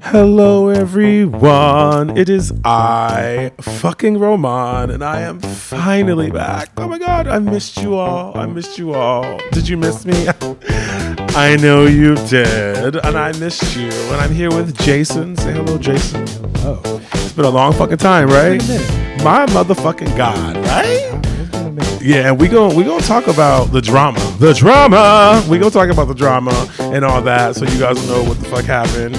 Hello everyone, it is I, fucking Roman, and I am finally back. Oh my god, I missed you all. Did you miss me? I know you did, and I missed you. And I'm here with Jason. Say hello, Jason. Oh, It's been a long fucking time, right? It's been a minute. My motherfucking god, right? It's been a minute. Yeah, and we gonna talk about the drama. We gonna talk about the drama and all that, so you guys will know what the fuck happened.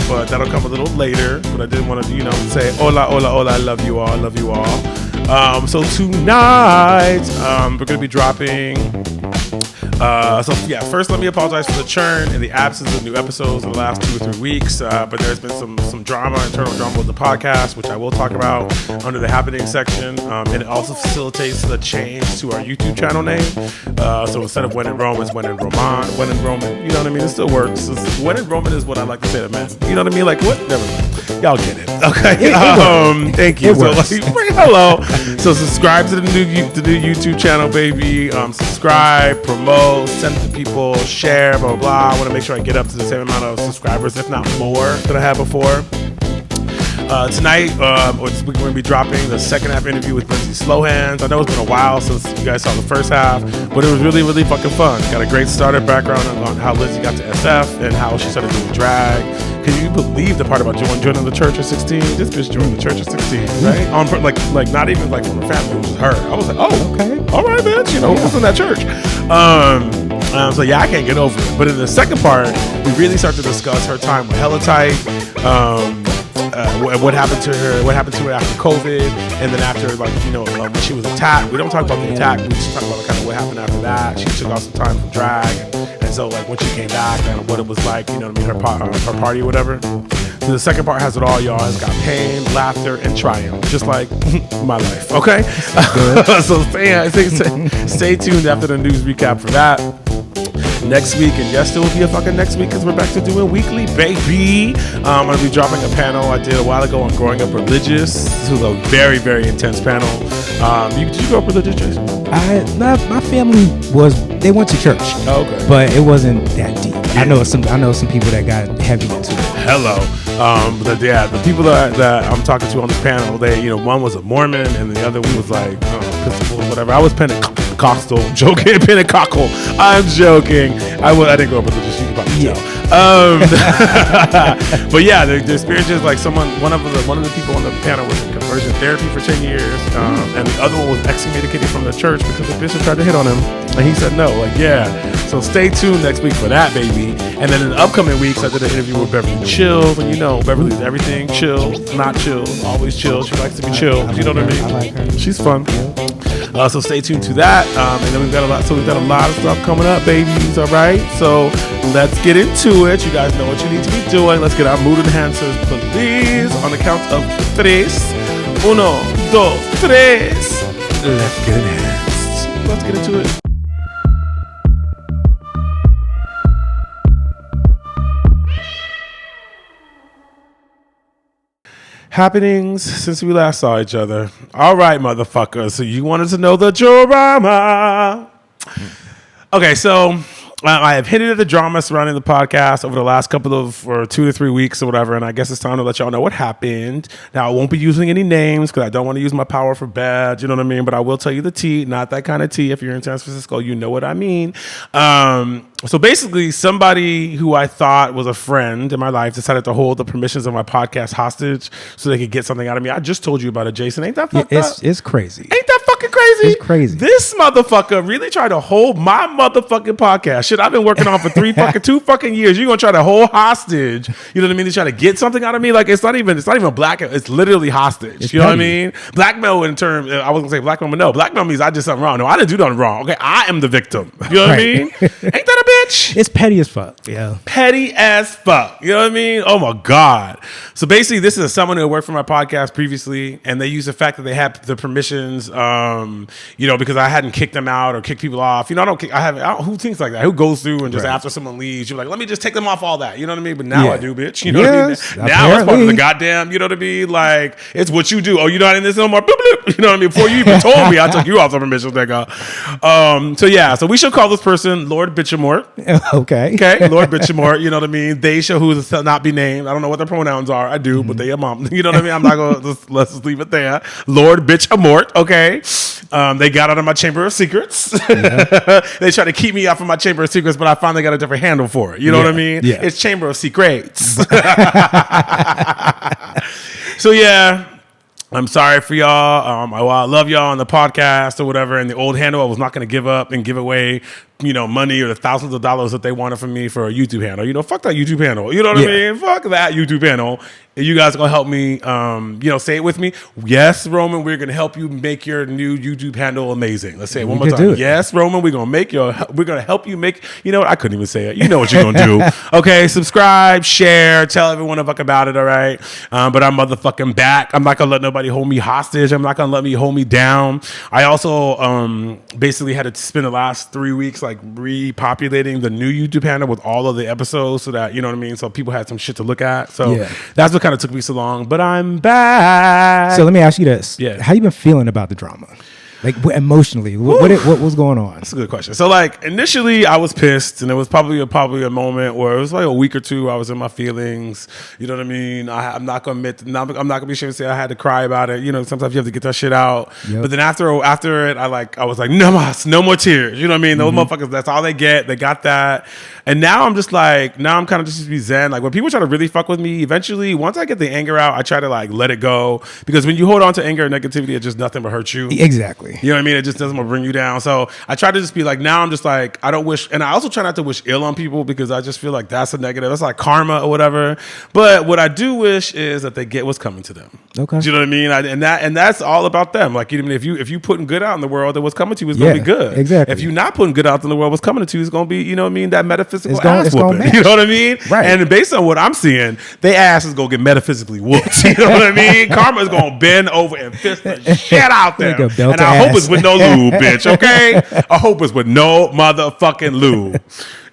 But that'll come a little later. But I did want to, say hola, I love you all. So tonight, we're gonna be dropping. First let me apologize for the churn and the absence of new episodes in the last 2 or 3 weeks. But there's been some drama, internal drama with the podcast, which I will talk about under the happening section. And it also facilitates the change to our YouTube channel name. So instead of WhenInRome, it's WhenInRome. WhenInRome, you know what I mean? It still works. WhenInRome is what I like to say to men. You know what I mean? Like what? Never mind. Y'all get it. Okay. Thank you. Hello. So subscribe to the new YouTube channel, baby. Subscribe, promote, send it to people, share, blah, blah, blah. I want to make sure I get up to the same amount of subscribers, if not more, than I had before. Tonight, we're going to be dropping the second half interview with Lindsay Slowhands. I know it's been a while since you guys saw the first half, but it was really, really fucking fun. Got a great starter background on how Lindsay got to SF and how she started doing drag. Can you believe the part about joining the church at 16? This bitch joined the church at 16, right? Like not even like from her family, it was just her. I was like, oh, okay, all right, bitch. Who's in that church? So yeah, I can't get over it. But in the second part, we really start to discuss her time with Hella Tight. What happened to her after COVID, and then after when she was attacked. We don't talk about the attack, we just talk about kind of what happened after that. She took off some time from drag, and so like when she came back, kind of what it was like, her party or whatever. So the second part has it all, y'all. It's got pain, laughter, and triumph, just like my life. Okay, so stay tuned after the news recap for that. Next week, and yes, there will be a fucking next week because we're back to doing weekly, baby. I'm going to be dropping a panel I did a while ago on growing up religious. This was a very, very intense panel. Did you grow up religious, Jason? My family they went to church. Oh, okay. But it wasn't that deep. Yeah. I know some people that got heavy into it. Hello. The people that I'm talking to on this panel, they, one was a Mormon and the other one was like, Episcopal, whatever. I was Pentecostal, joking, Pentecostal. I'm joking. I didn't grow up religious. You can probably tell. But yeah, the experience is like one of the people on the panel was in conversion therapy for 10 years, and the other one was excommunicated from the church because the bishop tried to hit on him, and he said no. Like, yeah. So stay tuned next week for that, baby. And then in the upcoming weeks, I did an interview with Beverly Chills, and Beverly's everything chill, not chill, always chill. She likes to be chill. You know what I mean? I like her. She's fun. So stay tuned to that. And then we've got a lot of stuff coming up, babies. All right. So let's get into it. You guys know what you need to be doing. Let's get our mood enhancers, please. On the count of 3. 1, 2, 3. Let's get enhanced. Let's get into it. Happenings since we last saw each other. All right, motherfucker. So you wanted to know the drama. Okay, so I have hinted at the drama surrounding the podcast over the last couple of 2 to 3 weeks or whatever, and I guess it's time to let y'all know what happened. Now, I won't be using any names because I don't want to use my power for bad, you know what I mean? But I will tell you the tea, not that kind of tea. If you're in San Francisco, you know what I mean. So basically, somebody who I thought was a friend in my life decided to hold the permissions of my podcast hostage so they could get something out of me. I just told you about it, Jason. Ain't that fucked up? It's crazy. Ain't that fucking crazy? It's crazy. This motherfucker really tried to hold my motherfucking podcast. Shit, I've been working on for 2 fucking years. You're gonna try to hold hostage. You know what I mean? To try to get something out of me. Like it's not even black. It's literally hostage. It's you know petty. what I mean? Blackmail in terms. I wasn't gonna say blackmail, but no. Blackmail means I did something wrong. No, I didn't do nothing wrong. Okay, I am the victim. You know what I mean? Ain't that a bitch? It's petty as fuck. Yeah. Petty as fuck. You know what I mean? Oh my God. So basically, this is someone who worked for my podcast previously, and they use the fact that they had the permissions, because I hadn't kicked them out or kicked people off. Who thinks like that? Who goes through and just after someone leaves, you're like, let me just take them off all that. You know what I mean? But now I do, bitch. You know what I mean? Now it's part of the goddamn, you know what I mean? Like, it's what you do. Oh, you're not in this no more. Bloop, bloop. You know what I mean? Before you even told me, I took you off the permissions, nigga. So we should call this person Lord Bitchemort. Okay. Okay, Lord Bitchemort, you know what I mean? They shall who shall not be named. I don't know what their pronouns are. I do, but they are mom. You know what I mean? I'm not going to, let's just leave it there. Lord Bitchemort, okay? They got out of my chamber of secrets. They tried to keep me out of my chamber of secrets, but I finally got a different handle for it. You know what I mean? Yeah. It's chamber of secrets. So yeah, I'm sorry for y'all. I love y'all on the podcast or whatever. And the old handle, I was not going to give up and give away, money or the thousands of dollars that they wanted from me for a YouTube handle. Fuck that YouTube handle. You know what I mean? Fuck that YouTube handle. You guys are going to help me, say it with me. Yes, Roman, we're going to help you make your new YouTube handle amazing. Let's say it one more time. Yes, Roman, we're going to help you make, I couldn't even say it. You know what you're going to do. Okay, subscribe, share, tell everyone the fuck about it, all right? But I'm motherfucking back. I'm not going to let nobody hold me hostage. I'm not going to let me hold me down. I also basically had to spend the last 3 weeks repopulating the new YouTube handle with all of the episodes so that, so people had some shit to look at. So that's what kind of took me so long, but I'm back. So let me ask you this. Yeah. How you been feeling about the drama? Like emotionally, what was going on? That's a good question. So initially I was pissed, and it was probably a moment where it was like a week or two I was in my feelings. You know what I mean? I'm not gonna admit, I'm not gonna be ashamed to say I had to cry about it. Sometimes you have to get that shit out. Yep. But then after it, I was like, no more tears. You know what I mean? Those motherfuckers, that's all they get. They got that. And now I'm just now I'm kind of just be zen. Like when people try to really fuck with me, eventually once I get the anger out, I try to let it go, because when you hold on to anger and negativity, it just nothing but hurts you. Exactly. You know what I mean? It just doesn't bring you down. So I try to just be now I'm just I don't wish, and I also try not to wish ill on people, because I just feel like that's a negative. That's like karma or whatever. But what I do wish is that they get what's coming to them. Okay. Do you know what I mean? And that's all about them. If you putting good out in the world, then what's coming to you is going to be good. Exactly. If you're not putting good out in the world, what's coming to you is going to be, you know what I mean, that metaphysical ass whooping. Match. You know what I mean? Right. And based on what I'm seeing, they ass is going to get metaphysically whooped. You know what I mean? Karma is going to bend over and fist the shit out there. And I hope it's with no lube, bitch, okay? I hope it's with no motherfucking lube.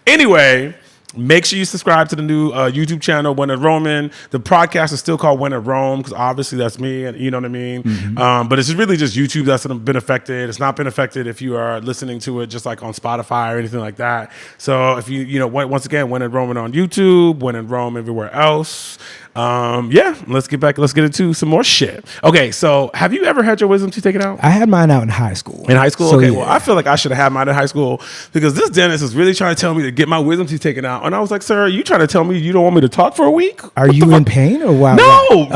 Anyway, make sure you subscribe to the new YouTube channel, WhenInRome. The podcast is still called WhenInRome, because obviously that's me, and you know what I mean? Mm-hmm. But it's really just YouTube that's been affected. It's not been affected if you are listening to it just like on Spotify or anything like that. So if once again, WhenInRome on YouTube, WhenInRome everywhere else. Let's get into some more shit. Okay, so have you ever had your wisdom teeth taken out? I had mine out in high school. In high school? So, okay, yeah. Well, I feel like I should have had mine in high school, because this dentist is really trying to tell me to get my wisdom teeth taken out. And I was like, sir, you trying to tell me you don't want me to talk for a week? Are you in pain or what? No.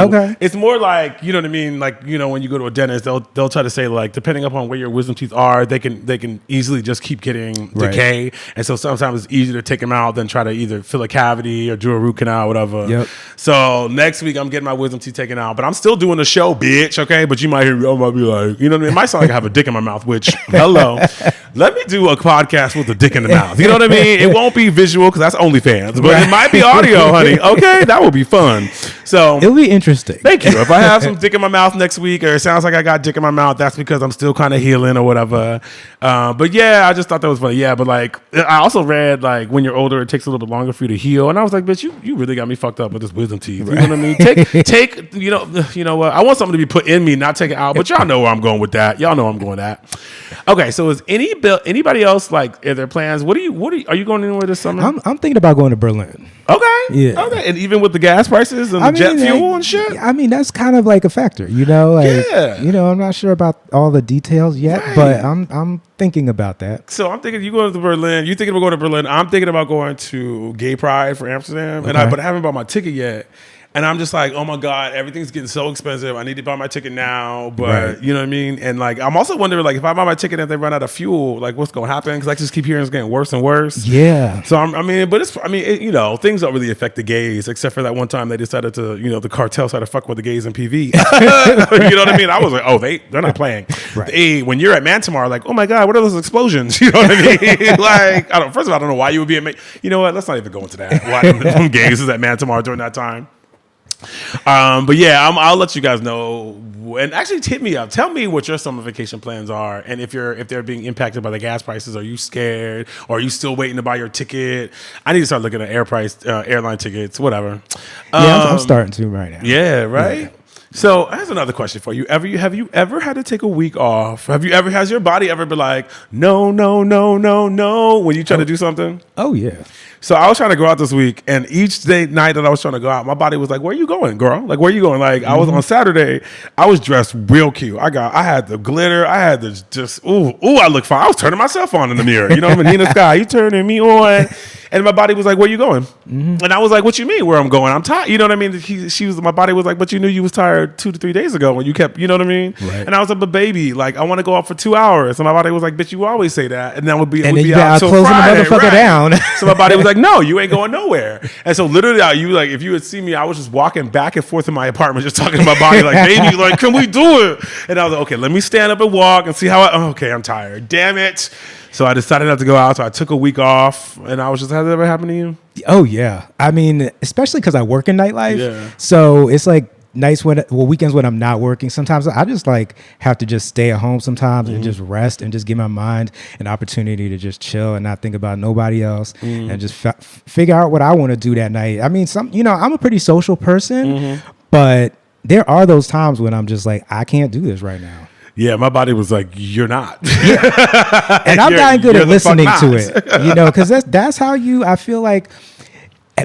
Okay. It's more like, you know what I mean? When you go to a dentist, they'll try to say, depending upon where your wisdom teeth are, they can easily just keep getting decay. And so sometimes it's easier to take them out than try to either fill a cavity or do a root canal or whatever. Yep. So next week I'm getting my wisdom teeth taken out, but I'm still doing the show, bitch. Okay. But you might hear me, I might be like, you know what I mean? It might sound like I have a dick in my mouth, which, hello. Let me do a podcast with a dick in the mouth. You know what I mean? It won't be visual because that's OnlyFans, but it might be audio, honey. Okay, that would be fun. So it'll be interesting. Thank you. If I have some dick in my mouth next week, or it sounds like I got dick in my mouth, that's because I'm still kind of healing or whatever. But yeah, I just thought that was funny. Yeah, but I also read when you're older, it takes a little bit longer for you to heal, and I was like, bitch, you really got me fucked up with this wisdom teeth. You know what I mean? Take. You know what? I want something to be put in me, not take it out. But y'all know where I'm going with that. Y'all know I'm going at. Okay, so is anybody else are there plans? Are you going anywhere this summer? I'm thinking about going to Berlin. Okay. Yeah. Okay. And even with the gas prices and jet fuel and shit? I mean, that's kind of like a factor, I'm not sure about all the details yet, but I'm thinking about that. So I'm thinking you going to Berlin. You thinking about going to Berlin. I'm thinking about going to Gay Pride for Amsterdam. Okay. But I haven't bought my ticket yet. And I'm just like, oh my God, everything's getting so expensive. I need to buy my ticket now. But you know what I mean? And I'm also wondering, if I buy my ticket and they run out of fuel, what's going to happen? Because I just keep hearing it's getting worse and worse. Yeah. So things don't really affect the gays, except for that one time they decided to, the cartel started to fuck with the gays in PV. You know what I mean? I was like, oh, they're not playing. Right. When you're at Mantomar, oh my God, what are those explosions? You know what I mean? First of all, I don't know why you would be at you know what? Let's not even go into that. Why them gays is at Mantomar during that time. But yeah, I'll let you guys know. And actually, hit me up. Tell me what your summer vacation plans are, and if they're being impacted by the gas prices. Are you scared, or are you still waiting to buy your ticket? I need to start looking at airline tickets, whatever. Yeah, I'm starting to right now. Yeah, right. So here's another question for you. Have you ever had to take a week off? Has your body ever been like, no, no, no, no, no, when you try to do something? Oh, yeah. So I was trying to go out this week, and each night that I was trying to go out, my body was like, "Where you going, girl? Like, where you going?" Like, I was on Saturday, I was dressed real cute. I had the glitter, I had the just I look fine. I was turning myself on in the mirror. You know what I mean? Nina Sky, you turning me on, and my body was like, "Where you going?" And I was like, "What you mean? Where I'm going? I'm tired." You know what I mean? My body was like, "But you knew you was tired 2 to 3 days ago when you kept." You know what I mean? Right. And I was like, "But baby, like, I want to go out for 2 hours," and my body was like, "Bitch, you always say that," and then we'd be out till closing Friday, the motherfucker right? down. So my body was like, "No, you ain't going nowhere." And so literally, if you would see me, I was just walking back and forth in my apartment, just talking to my body, like, "Baby, like, can we do it?" And I was like, "Okay, let me stand up and walk and see how okay, I'm tired. Damn it." So I decided not to go out. So I took a week off, and I was just, has that ever happened to you? Oh, yeah. I mean, especially because I work in nightlife. Yeah. So it's like nights weekends when I'm not working. Sometimes I just like have to just stay at home sometimes and just rest and just give my mind an opportunity to just chill and not think about nobody else and just figure out what I want to do that night. I mean, I'm a pretty social person, but there are those times when I'm just like, I can't do this right now. Yeah, my body was like, "You're not." And I'm not good at listening to it, because that's how I feel like,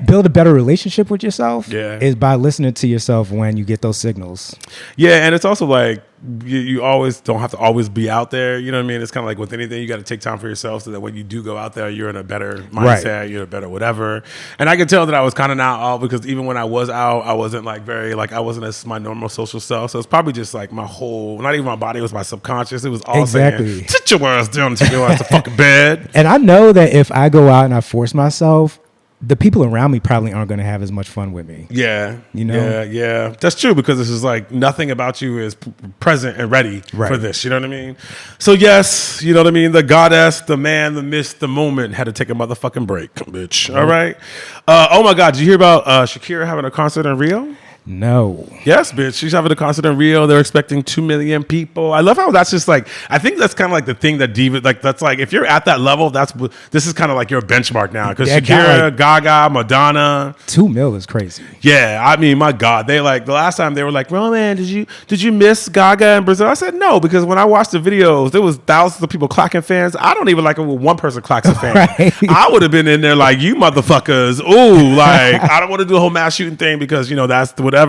build a better relationship with yourself is by listening to yourself when you get those signals. Yeah, and it's also like you always don't have to always be out there. You know what I mean? It's kind of like with anything, you got to take time for yourself so that when you do go out there, you're in a better mindset, you're in a better whatever. And I could tell that I was kind of not out because even when I was out, I wasn't like I wasn't as my normal social self. So it's probably just like my whole, not even my body, it was my subconscious. It was all saying, "Sit your ass down and take your ass to fucking bed." And I know that if I go out and I force myself, the people around me probably aren't going to have as much fun with me. Yeah. Yeah. That's true because this is like nothing about you is present and ready for this. You know what I mean? So yes, you know what I mean? The goddess, the man, the myth, the moment had to take a motherfucking break, bitch. All right. Oh my God. Did you hear about Shakira having a concert in Rio? No. Yes, bitch. She's having a concert in Rio. They're expecting 2 million people. I love how that's just like, I think that's kind of like the thing that diva, like that's like, if you're at that level, this is kind of like your benchmark now. Because Shakira, Gaga, Madonna. 2 mil is crazy. Yeah. I mean, my God. They like, the last time they were like, "Roman, did you miss Gaga in Brazil?" I said, no, because when I watched the videos, there was thousands of people clacking fans. I don't even like it when one person clacks a fan. Right. I would have been in there like, "You motherfuckers. Ooh, like, I don't want to do a whole mass shooting thing because, that's the whatever.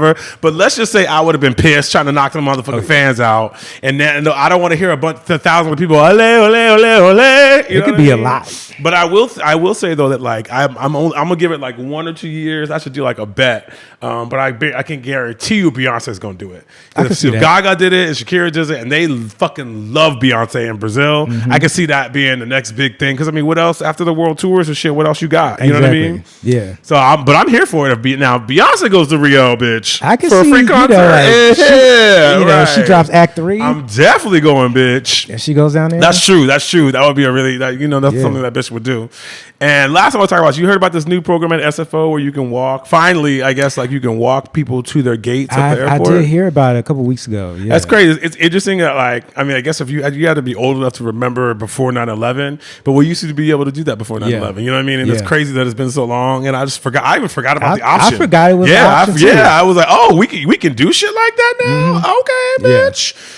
But let's just say I would have been pissed trying to knock them motherfucking fans out. And then I don't want to hear thousands of people, ole, ole, ole, ole. It could be a lot. But I will say though that like I'm gonna give it like 1 or 2 years. I should do like a bet. But I can guarantee you Beyonce's gonna do it. If Gaga did it and Shakira does it, and they fucking love Beyonce in Brazil, I can see that being the next big thing. Because I mean, what else after the world tours and shit? What else you got? You know what I mean? Yeah. So, but I'm here for it. Now Beyonce goes to Rio, bitch. I can for see a free concert. She drops Act 3. I'm definitely going, bitch. And she goes down there. That's true. That would be a really that's something that bitch would do. And last time I talked about, you heard about this new program at SFO where you can walk. Finally, I guess like you can walk people to their gates at the airport. I did hear about it a couple weeks ago. Yeah. That's crazy. It's interesting that like, I mean, I guess if you had to be old enough to remember before 9/11, but we used to be able to do that before 9/11. You know what I mean? And it's crazy that it's been so long. And I just forgot. I even forgot about the option. I forgot it was an option too. I was like, oh, we can do shit like that now. Okay, bitch.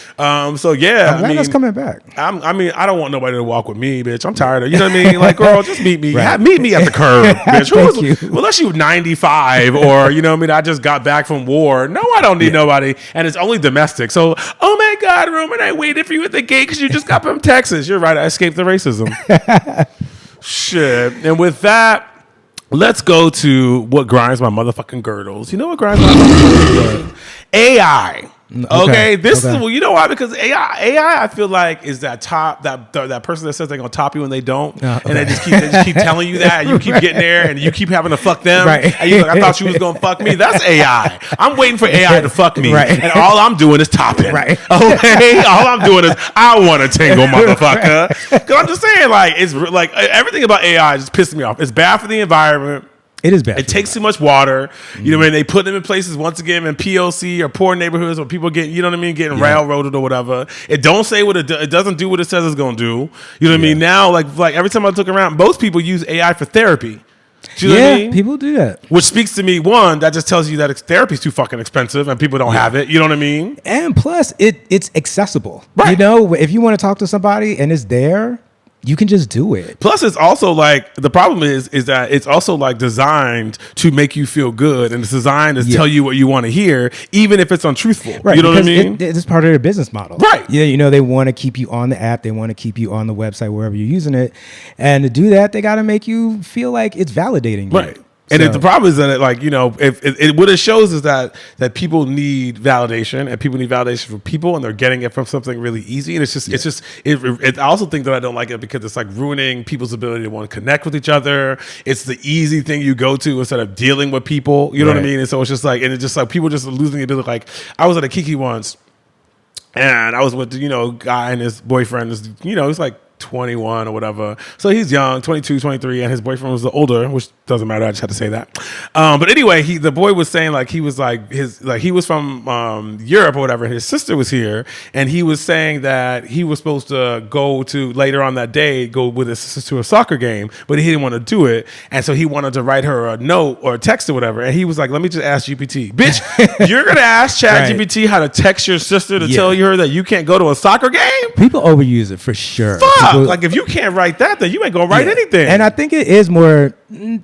So yeah, I'm glad that's coming back. I mean, I don't want nobody to walk with me, bitch. I'm tired of, you know what I mean? Like, girl, just meet me. Meet me at the curb, bitch. Unless you're 95 or, you know what I mean? I just got back from war. No, I don't need nobody. And it's only domestic. So, oh my God, Roman, I waited for you at the gate because you just got from Texas. You're right. I escaped the racism. Shit. And with that, let's go to what grinds my motherfucking girdles. You know what grinds my motherfucking girdles? AI. Okay, this is, well, you know why? Because AI, I feel like is that person that says they're gonna top you and they don't, and they just keep telling you that, and you keep getting there, and you keep having to fuck them, and you're like, I thought you was gonna fuck me. That's AI. I'm waiting for AI to fuck me, and all I'm doing is topping. Okay, all I'm doing is I want to tingle, motherfucker. Because I'm just saying, like, it's like everything about AI just pisses me off. It's bad for the environment. It is bad. It takes too much water. You know what I mean? They put them in places, once again, in POC or poor neighborhoods where people get, you know what I mean, getting railroaded or whatever. It don't say what it doesn't do what it says it's going to do. You know what I mean? Now, like every time I look around, most people use AI for therapy. Do you know what I mean? People do that. Which speaks to me, one, that just tells you that therapy's too fucking expensive and people don't have it. You know what I mean? And plus, it's accessible. Right. You know, if you want to talk to somebody and it's there, you can just do it. Plus, it's also like the problem is that it's also like designed to make you feel good, and it's designed to tell you what you want to hear, even if it's untruthful. Right, you know what I mean? It's part of their business model. Right. Yeah, you know, they want to keep you on the app. They want to keep you on the website, wherever you're using it. And to do that, they got to make you feel like it's validating you. Right. And the problem is that if what it shows is that people need validation, and people need validation from people, and they're getting it from something really easy. And I also think that I don't like it because it's like ruining people's ability to want to connect with each other. It's the easy thing you go to instead of dealing with people. You know what I mean? And so it's just like, and it's just like people just losing the ability. Like I was at a Kiki once, and I was with a guy and his boyfriend. He's like 21 or whatever. So he's young, 22, 23, and his boyfriend was the older, which doesn't matter. I just had to say that. But anyway, the boy was saying he was from Europe or whatever. His sister was here, and he was saying that he was supposed to go to later on that day, go with his sister to a soccer game, but he didn't want to do it. And so he wanted to write her a note or a text or whatever. And he was like, let me just ask GPT. Bitch, you're going to ask ChatGPT how to text your sister to tell her that you can't go to a soccer game? People overuse it for sure. Fuck. Like if you can't write that, then you ain't gonna write anything. And I think it is more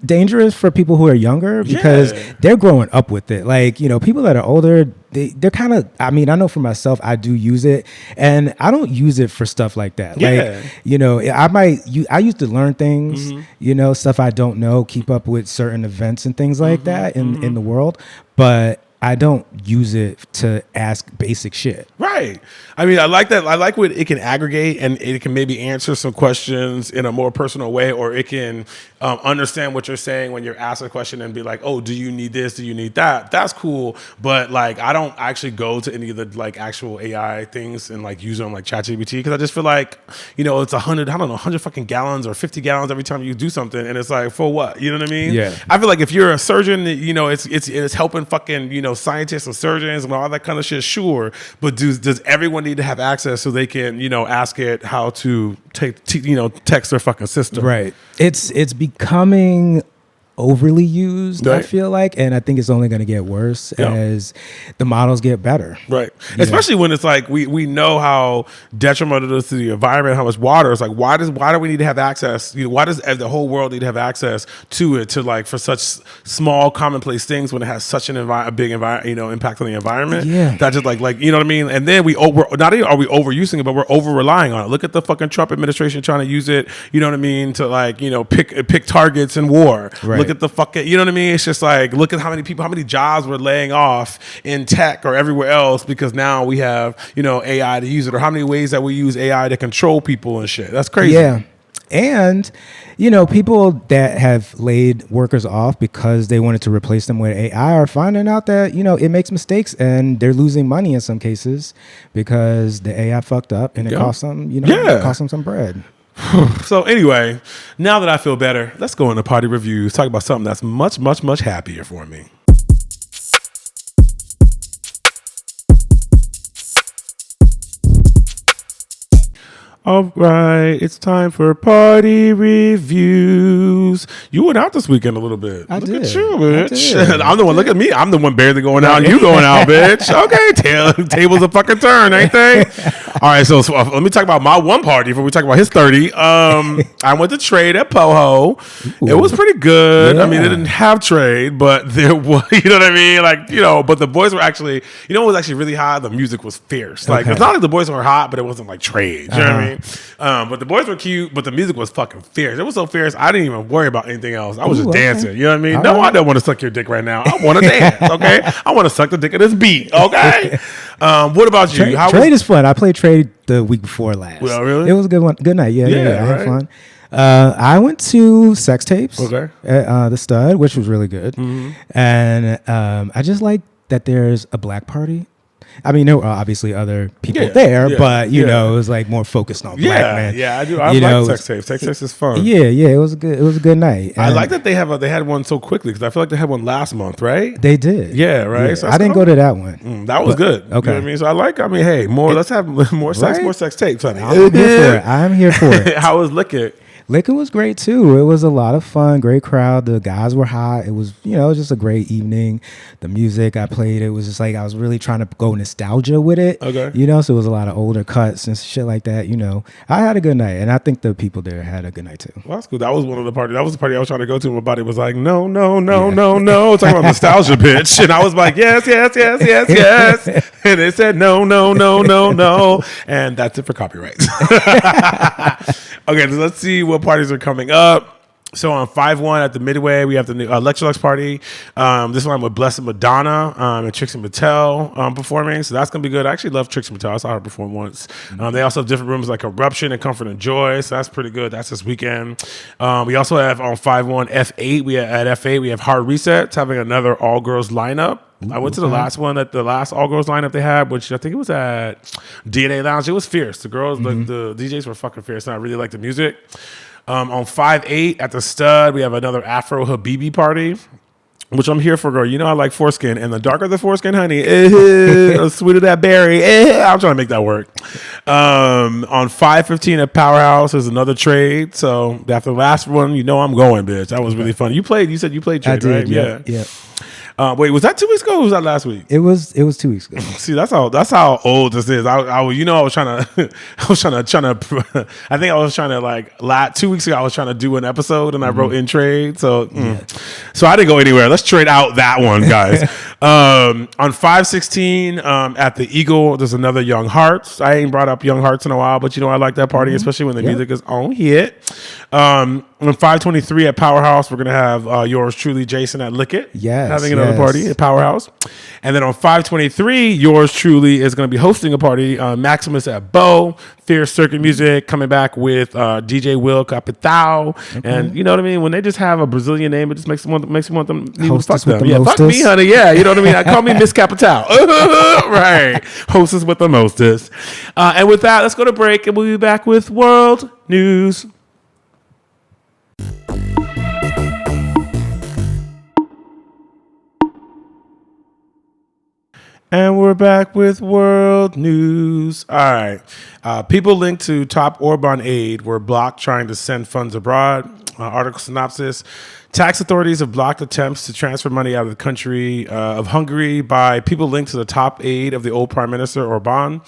dangerous for people who are younger because they're growing up with it. Like, people that are older, they're kind of, I know for myself, I do use it, and I don't use it for stuff like that. I used to learn things, stuff I don't know, keep up with certain events and things like that in the world, but I don't use it to ask basic shit. Right. I like that. I like what it can aggregate, and it can maybe answer some questions in a more personal way, or it can understand what you're saying when you're asked a question and be like, oh, do you need this? Do you need that? That's cool. But I don't actually go to any of the actual AI things and use them like ChatGPT, because I just feel like, it's 100 fucking gallons or 50 gallons every time you do something. And it's like, for what? You know what I mean? Yeah. I feel like if you're a surgeon, it's helping fucking, scientists and surgeons and all that kind of shit, sure. But does everyone need to have access so they can, ask it how to text their fucking system? Right. It's becoming overly used, right. I feel like, and I think it's only going to get worse as the models get better. Right. Especially when it's like we know how detrimental it is to the environment, how much water. It's like why do we need to have access? Why does the whole world need to have access to it for such small commonplace things when it has such a big impact on the environment? Yeah. That just like you know what I mean? And then we're not only are we overusing it, but we're over relying on it. Look at the fucking Trump administration trying to use it, you know what I mean, to pick targets in war. Right. Look at the fucking, you know what I mean? It's just like, look at how many jobs we're laying off in tech or everywhere else because now we have, AI to use it, or how many ways that we use AI to control people and shit. That's crazy. Yeah. And, people that have laid workers off because they wanted to replace them with AI are finding out that, it makes mistakes and they're losing money in some cases because the AI fucked up and it cost them, it cost them some bread. So anyway, now that I feel better, let's go into party reviews. Talk about something that's much, much, much happier for me. All right, it's time for party reviews. You went out this weekend a little bit. Look at you, bitch. I'm the one. Look at me. I'm the one barely going out. And you going out, bitch. Okay, tables a fucking turn, ain't they? All right, so let me talk about my one party before we talk about his 30. I went to trade at Poho. Ooh. It was pretty good. Yeah. It didn't have trade, but there was. You know what I mean? But the boys were actually. What was actually really hot? The music was fierce. It's not like the boys were hot, but it wasn't like trade. You know what I mean? But the boys were cute, but the music was fucking fierce. It was so fierce, I didn't even worry about anything else. I was just dancing. You know what I mean? All right. I don't want to suck your dick right now. I want to dance, okay? I want to suck the dick of this beat, okay? What about you? Trade is fun. I played trade the week before last. Well, really? It was a good one. Good night. Yeah. I had fun. I went to Sex Tapes at the Stud, which was really good. Mm-hmm. And I just like that there's a black party. There were obviously other people there, but it was like more focused on black men. Yeah, I do. I like Sex Tapes. Sex Tapes is fun. Yeah, it was a good night. And I like that they had one so quickly because I feel like they had one last month, right? They did. Yeah, right. Yeah. So I didn't go to that one. That was good. Okay. You know what I mean? So hey, more. Let's have more sex, more sex tapes, honey. I'm here for it. How was liquor? Lincoln was great too. It was a lot of fun, great crowd. The guys were hot. It was, it was just a great evening. The music I played, it was just like I was really trying to go nostalgia with it. Okay. So it was a lot of older cuts and shit like that. I had a good night, and I think the people there had a good night too. Well, that's cool. That was one of the parties. That was the party I was trying to go to. My body was like, no, no, no, no, no. Talking about nostalgia, bitch. And I was like, yes, yes, yes, yes, yes. And it said no, no, no, no, no. And that's it for copyrights. Okay, so let's see what parties are coming up. So on 5/1 at the Midway, we have the new Electrolux party. This one with Blessed Madonna and Trixie Mattel performing. So that's going to be good. I actually love Trixie Mattel. I saw her perform once. They also have different rooms like Eruption and Comfort and Joy. So that's pretty good. That's this weekend. We also have on 5/1 F8. At F8, we have Hard Resets having another all-girls lineup. I went to the last one at the last all-girls lineup they had, which I think it was at DNA Lounge. It was fierce. The girls, the DJs were fucking fierce, and I really liked the music. On 5/8 at the Stud, we have another Afro Habibi party, which I'm here for, girl. I like foreskin, and the darker the foreskin, honey, the sweeter that berry. I'm trying to make that work. On 5/15 at Powerhouse is another trade. So after the last one, I'm going, bitch. That was really fun. You said you played trade, I did, right? Yeah. Wait, was that 2 weeks ago or was that last week? It was 2 weeks ago. See, that's how old this is. I was trying to, I think I was trying to 2 weeks ago, I was trying to do an episode and I wrote in trade. So, so I didn't go anywhere. Let's trade out that one, guys. On 5/16 at the Eagle, there's another Young Hearts. I ain't brought up Young Hearts in a while, but I like that party, especially when the music is on hit. On 5/23 at Powerhouse, we're going to have yours truly, Jason, at Lick It. Yes. Having another party at Powerhouse. And then on 5/23, yours truly is going to be hosting a party. Maximus at Bo, Fierce Circuit Music, coming back with DJ Will Capital. Okay. And you know what I mean? When they just have a Brazilian name, it just makes you want them to fuck them. Yeah, fuck me, honey. Yeah, you know what I mean? I call me Miss Capital. Right. Hostess with the mostest. And with that, let's go to break and we'll be back with World News. And we're back with World News. All right. People linked to top Orban aid were blocked trying to send funds abroad. Article synopsis. Tax authorities have blocked attempts to transfer money out of the country of Hungary by people linked to the top aide of the old Prime Minister Orban.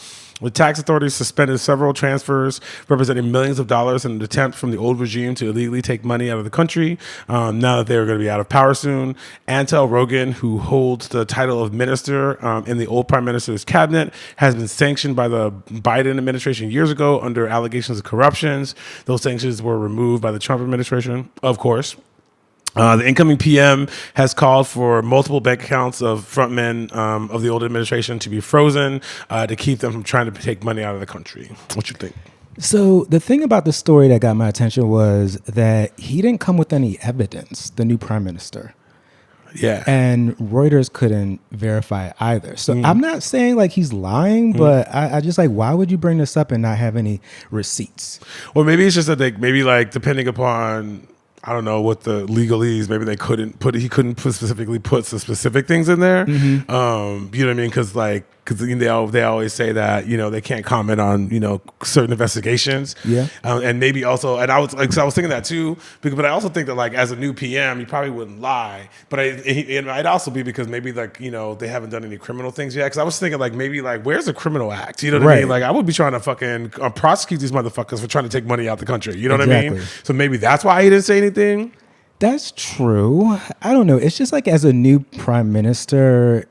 The tax authorities suspended several transfers representing millions of dollars in an attempt from the old regime to illegally take money out of the country. Now that they are going to be out of power soon, Antel Rogan, who holds the title of minister in the old prime minister's cabinet, has been sanctioned by the Biden administration years ago under allegations of corruptions. Those sanctions were removed by the Trump administration, of course. The incoming PM has called for multiple bank accounts of frontmen of the old administration to be frozen to keep them from trying to take money out of the country. What you think? So the thing about the story that got my attention was that he didn't come with any evidence, the new prime minister. Yeah. And Reuters couldn't verify it either. So I'm not saying like he's lying, but I just like, why would you bring this up and not have any receipts? Well, maybe it's just that maybe like depending upon, I don't know what the legalese. Maybe he couldn't specifically put some specific things in there. You know what I mean? Because they always say that they can't comment on certain investigations. Yeah. And maybe also, and I was thinking that too. But I also think that like as a new PM, you probably wouldn't lie. But it might also be because maybe like they haven't done any criminal things yet. Because I was thinking like maybe like where's the criminal act? You know what I mean? Like I would be trying to fucking prosecute these motherfuckers for trying to take money out the country. You know what I mean? So maybe that's why he didn't say anything. That's true. I don't know. It's just like as a new prime minister,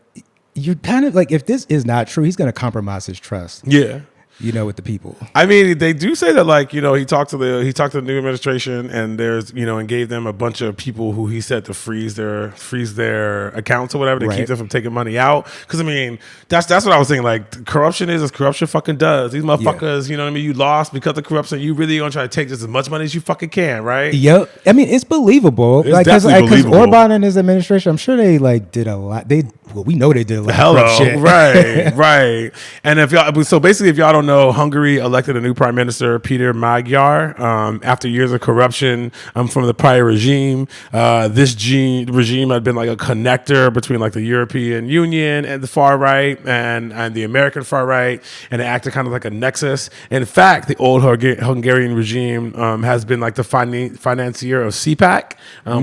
you're kind of like, if this is not true, he's going to compromise his trust. Yeah. With the people. I mean, they do say that like, he talked to the new administration and there's, and gave them a bunch of people who he said to freeze their accounts or whatever to keep them from taking money out. Cause I mean, that's what I was saying. Like corruption is as corruption fucking does. These motherfuckers, you know what I mean? You lost because of corruption. You really gonna try to take just as much money as you fucking can, right? Yep. I mean, it's believable. It's definitely believable. Orban and his administration, I'm sure they like did a lot. They well, we know they did a lot of Hello, corrupt shit. right. And if y'all don't know, Hungary elected a new prime minister, Peter Magyar, after years of corruption from the prior regime. This regime had been like a connector between like the European Union and the far right and the American far right, and it acted kind of like a nexus. In fact, the old Hungarian regime has been like the financier of CPAC,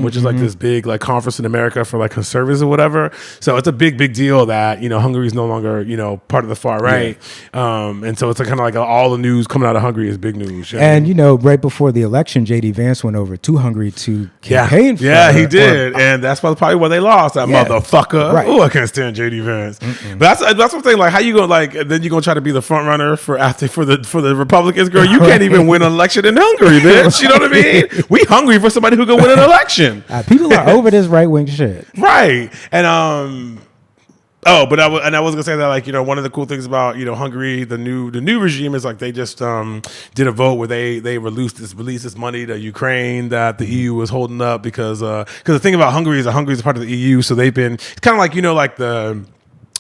which is like this big like conference in America for like conservatives or whatever. So it's a big deal that, you know, Hungary is no longer, you know, part of the far right. And so it's kind of like all the news coming out of Hungary is big news. And, you know, right before the election, J.D. Vance went over to Hungary to campaign for he did. And that's probably why they lost, that motherfucker. Right. Oh, I can't stand J.D. Vance. But that's what I'm saying. Like, how you going to, like, then you're going to try to be the front runner for the Republicans? Girl, you can't even win an election in Hungary, bitch. You know what I mean? We hungry for somebody who can win an election. People are over this right-wing shit. Right. And, but I was gonna say that, like, you know, one of the cool things about, you know, Hungary, the new regime is like they just did a vote where they released this money to Ukraine that the EU was holding up because the thing about Hungary is that Hungary is part of the EU, so they've been, it's kind of like, you know, like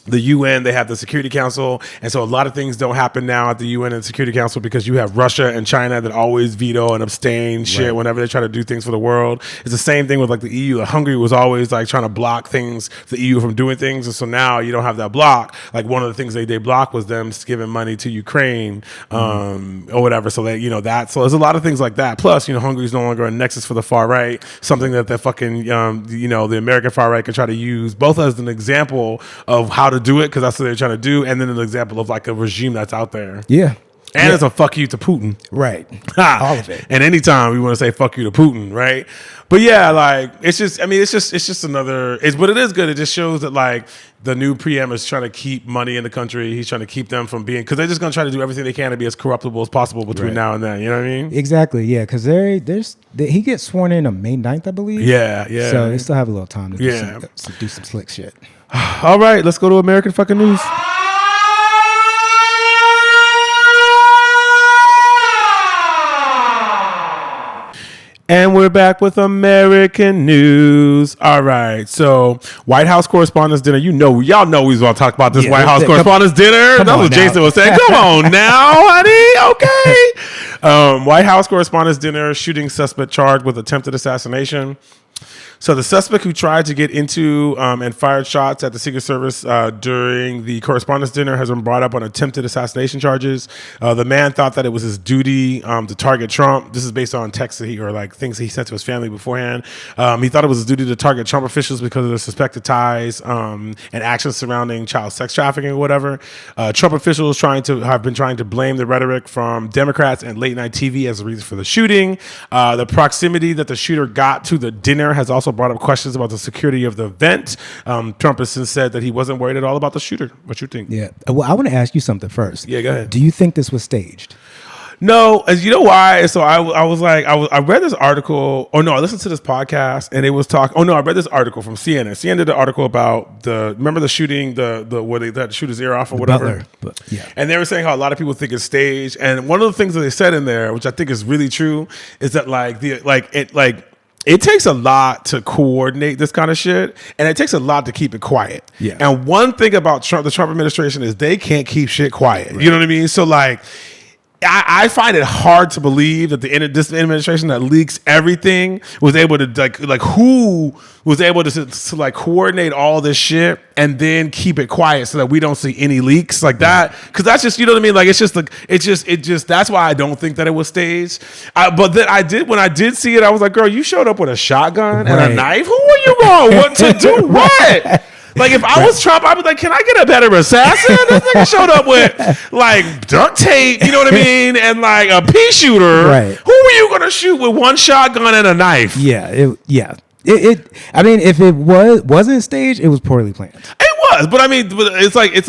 the UN, they have the Security Council, and so a lot of things don't happen now at the UN and Security Council because you have Russia and China that always veto and abstain shit whenever they try to do things for the world. It's the same thing with like the EU. Hungary was always like trying to block things, the EU from doing things, and so now you don't have that block. Like one of the things they blocked was them giving money to Ukraine or whatever. So they, you know, that. So there's a lot of things like that. Plus, you know, Hungary is no longer a nexus for the far right, something that the fucking you know, the American far right can try to use both as an example of how to do it, because that's what they're trying to do, and then an example of like a regime that's out there. And it's a fuck you to Putin. Right. All of it. And anytime we want to say fuck you to Putin, right? But yeah, like, it's just another, but it is good. It just shows that like the new PM is trying to keep money in the country. He's trying to keep them from being, because they're just going to try to do everything they can to be as corruptible as possible between now and then. You know what I mean? Exactly. Yeah. Because he gets sworn in on May 9th, I believe. Yeah. So they still have a little time to do some slick shit. All right, let's go to American fucking news. And we're back with American news. All right. So, White House Correspondents' Dinner. Y'all know we was going to talk about this White House Correspondents' Dinner. That's what Jason was saying. Come on now, honey. Okay. White House Correspondents' Dinner, shooting suspect charged with attempted assassination. So the suspect who tried to get into and fired shots at the Secret Service during the Correspondents' Dinner has been brought up on attempted assassination charges. The man thought that it was his duty to target Trump. This is based on texts things he sent to his family beforehand. He thought it was his duty to target Trump officials because of their suspected ties and actions surrounding child sex trafficking or whatever. Trump officials have been trying to blame the rhetoric from Democrats and late night TV as a reason for the shooting. The proximity that the shooter got to the dinner has also brought up questions about the security of the event. Trump has since said that he wasn't worried at all about the shooter. What you think? Yeah. Well, I want to ask you something first. Yeah, go ahead. Do you think this was staged? No, as you know why? So I read this article, I listened to this podcast, and it was I read this article from CNN. CNN did an article about remember the shooting, where they had to shoot his ear off or whatever. Yeah. And they were saying how a lot of people think it's staged. And one of the things that they said in there, which I think is really true, is that it takes a lot to coordinate this kind of shit, and it takes a lot to keep it quiet. Yeah. And one thing about the Trump administration is they can't keep shit quiet. Right. You know what I mean? So like, I find it hard to believe that this administration that leaks everything was able to who was able to coordinate all this shit and then keep it quiet so that we don't see any leaks like that, because that's just, you know what I mean, like it's just that's why I don't think that it was staged. But then when I did see it, I was like, girl, you showed up with a shotgun and a knife. Who are you going? What to do? What? Like, if I was Trump, I'd be like, can I get a better assassin? This nigga showed up with, like, duct tape, you know what I mean? And, like, a pea shooter. Right. Who were you going to shoot with one shotgun and a knife? Yeah. I mean, if it wasn't staged, it was poorly planned. It was, but I mean, it's like it's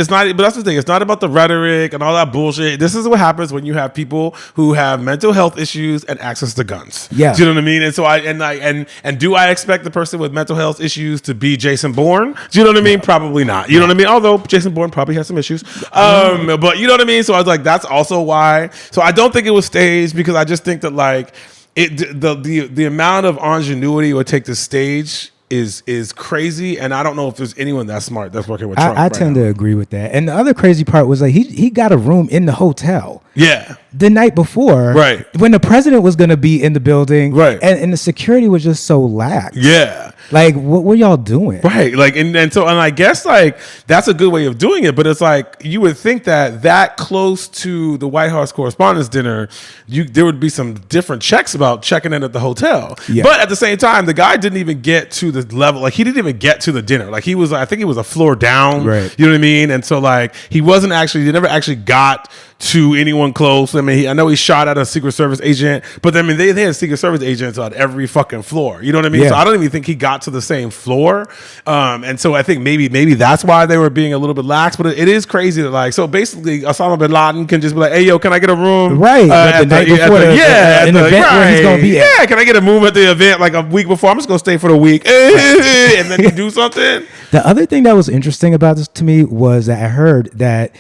not. But that's the thing. It's not about the rhetoric and all that bullshit. This is what happens when you have people who have mental health issues and access to guns. Yeah, do you know what I mean? And so and do I expect the person with mental health issues to be Jason Bourne? Do you know what I mean? Probably not. You know what I mean? Although Jason Bourne probably has some issues. But you know what I mean? So I was like, that's also why. So I don't think it was staged, because I just think that like the amount of ingenuity it would take to stage is crazy, and I don't know if there's anyone that smart that's working with Trump. I tend to agree with that. And the other crazy part was like he got a room in the hotel. Yeah. The night before, right, when the president was going to be in the building, right, and the security was just so lax. Yeah. Like, what were y'all doing? Right. Like, and I guess like that's a good way of doing it. But it's like you would think that close to the White House Correspondents' Dinner, there would be some different checks about checking in at the hotel. Yeah. But at the same time, the guy didn't even get to the level. Like, he didn't even get to the dinner. Like, I think he was a floor down. Right. You know what I mean? And so like he never actually got to anyone close. I mean, I know he shot at a Secret Service agent, but I mean, they had Secret Service agents on every fucking floor. You know what I mean? Yeah. So I don't even think he got to the same floor. And so I think maybe that's why they were being a little bit lax. But it is crazy that like, so basically Osama bin Laden can just be like, hey, yo, can I get a room? Right. The night before an event where he's going to be at. Yeah, can I get a room at the event like a week before? I'm just going to stay for the week. And then you do something. The other thing that was interesting about this to me was that I heard that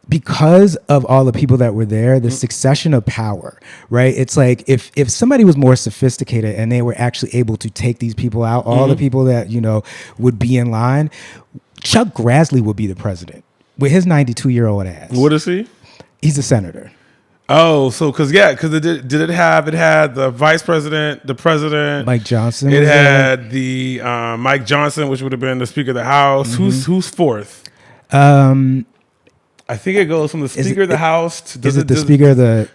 because of all the people that were there, the succession of power, right? It's like if somebody was more sophisticated and they were actually able to take these people out, all the people that, would be in line, Chuck Grassley would be the president with his 92-year-old ass. What is he? He's a senator. Oh, so because it had the vice president, the president, Mike Johnson. It had the Mike Johnson, which would have been the Speaker of the House. Who's fourth? I think it goes from the Speaker of the House to Speaker of the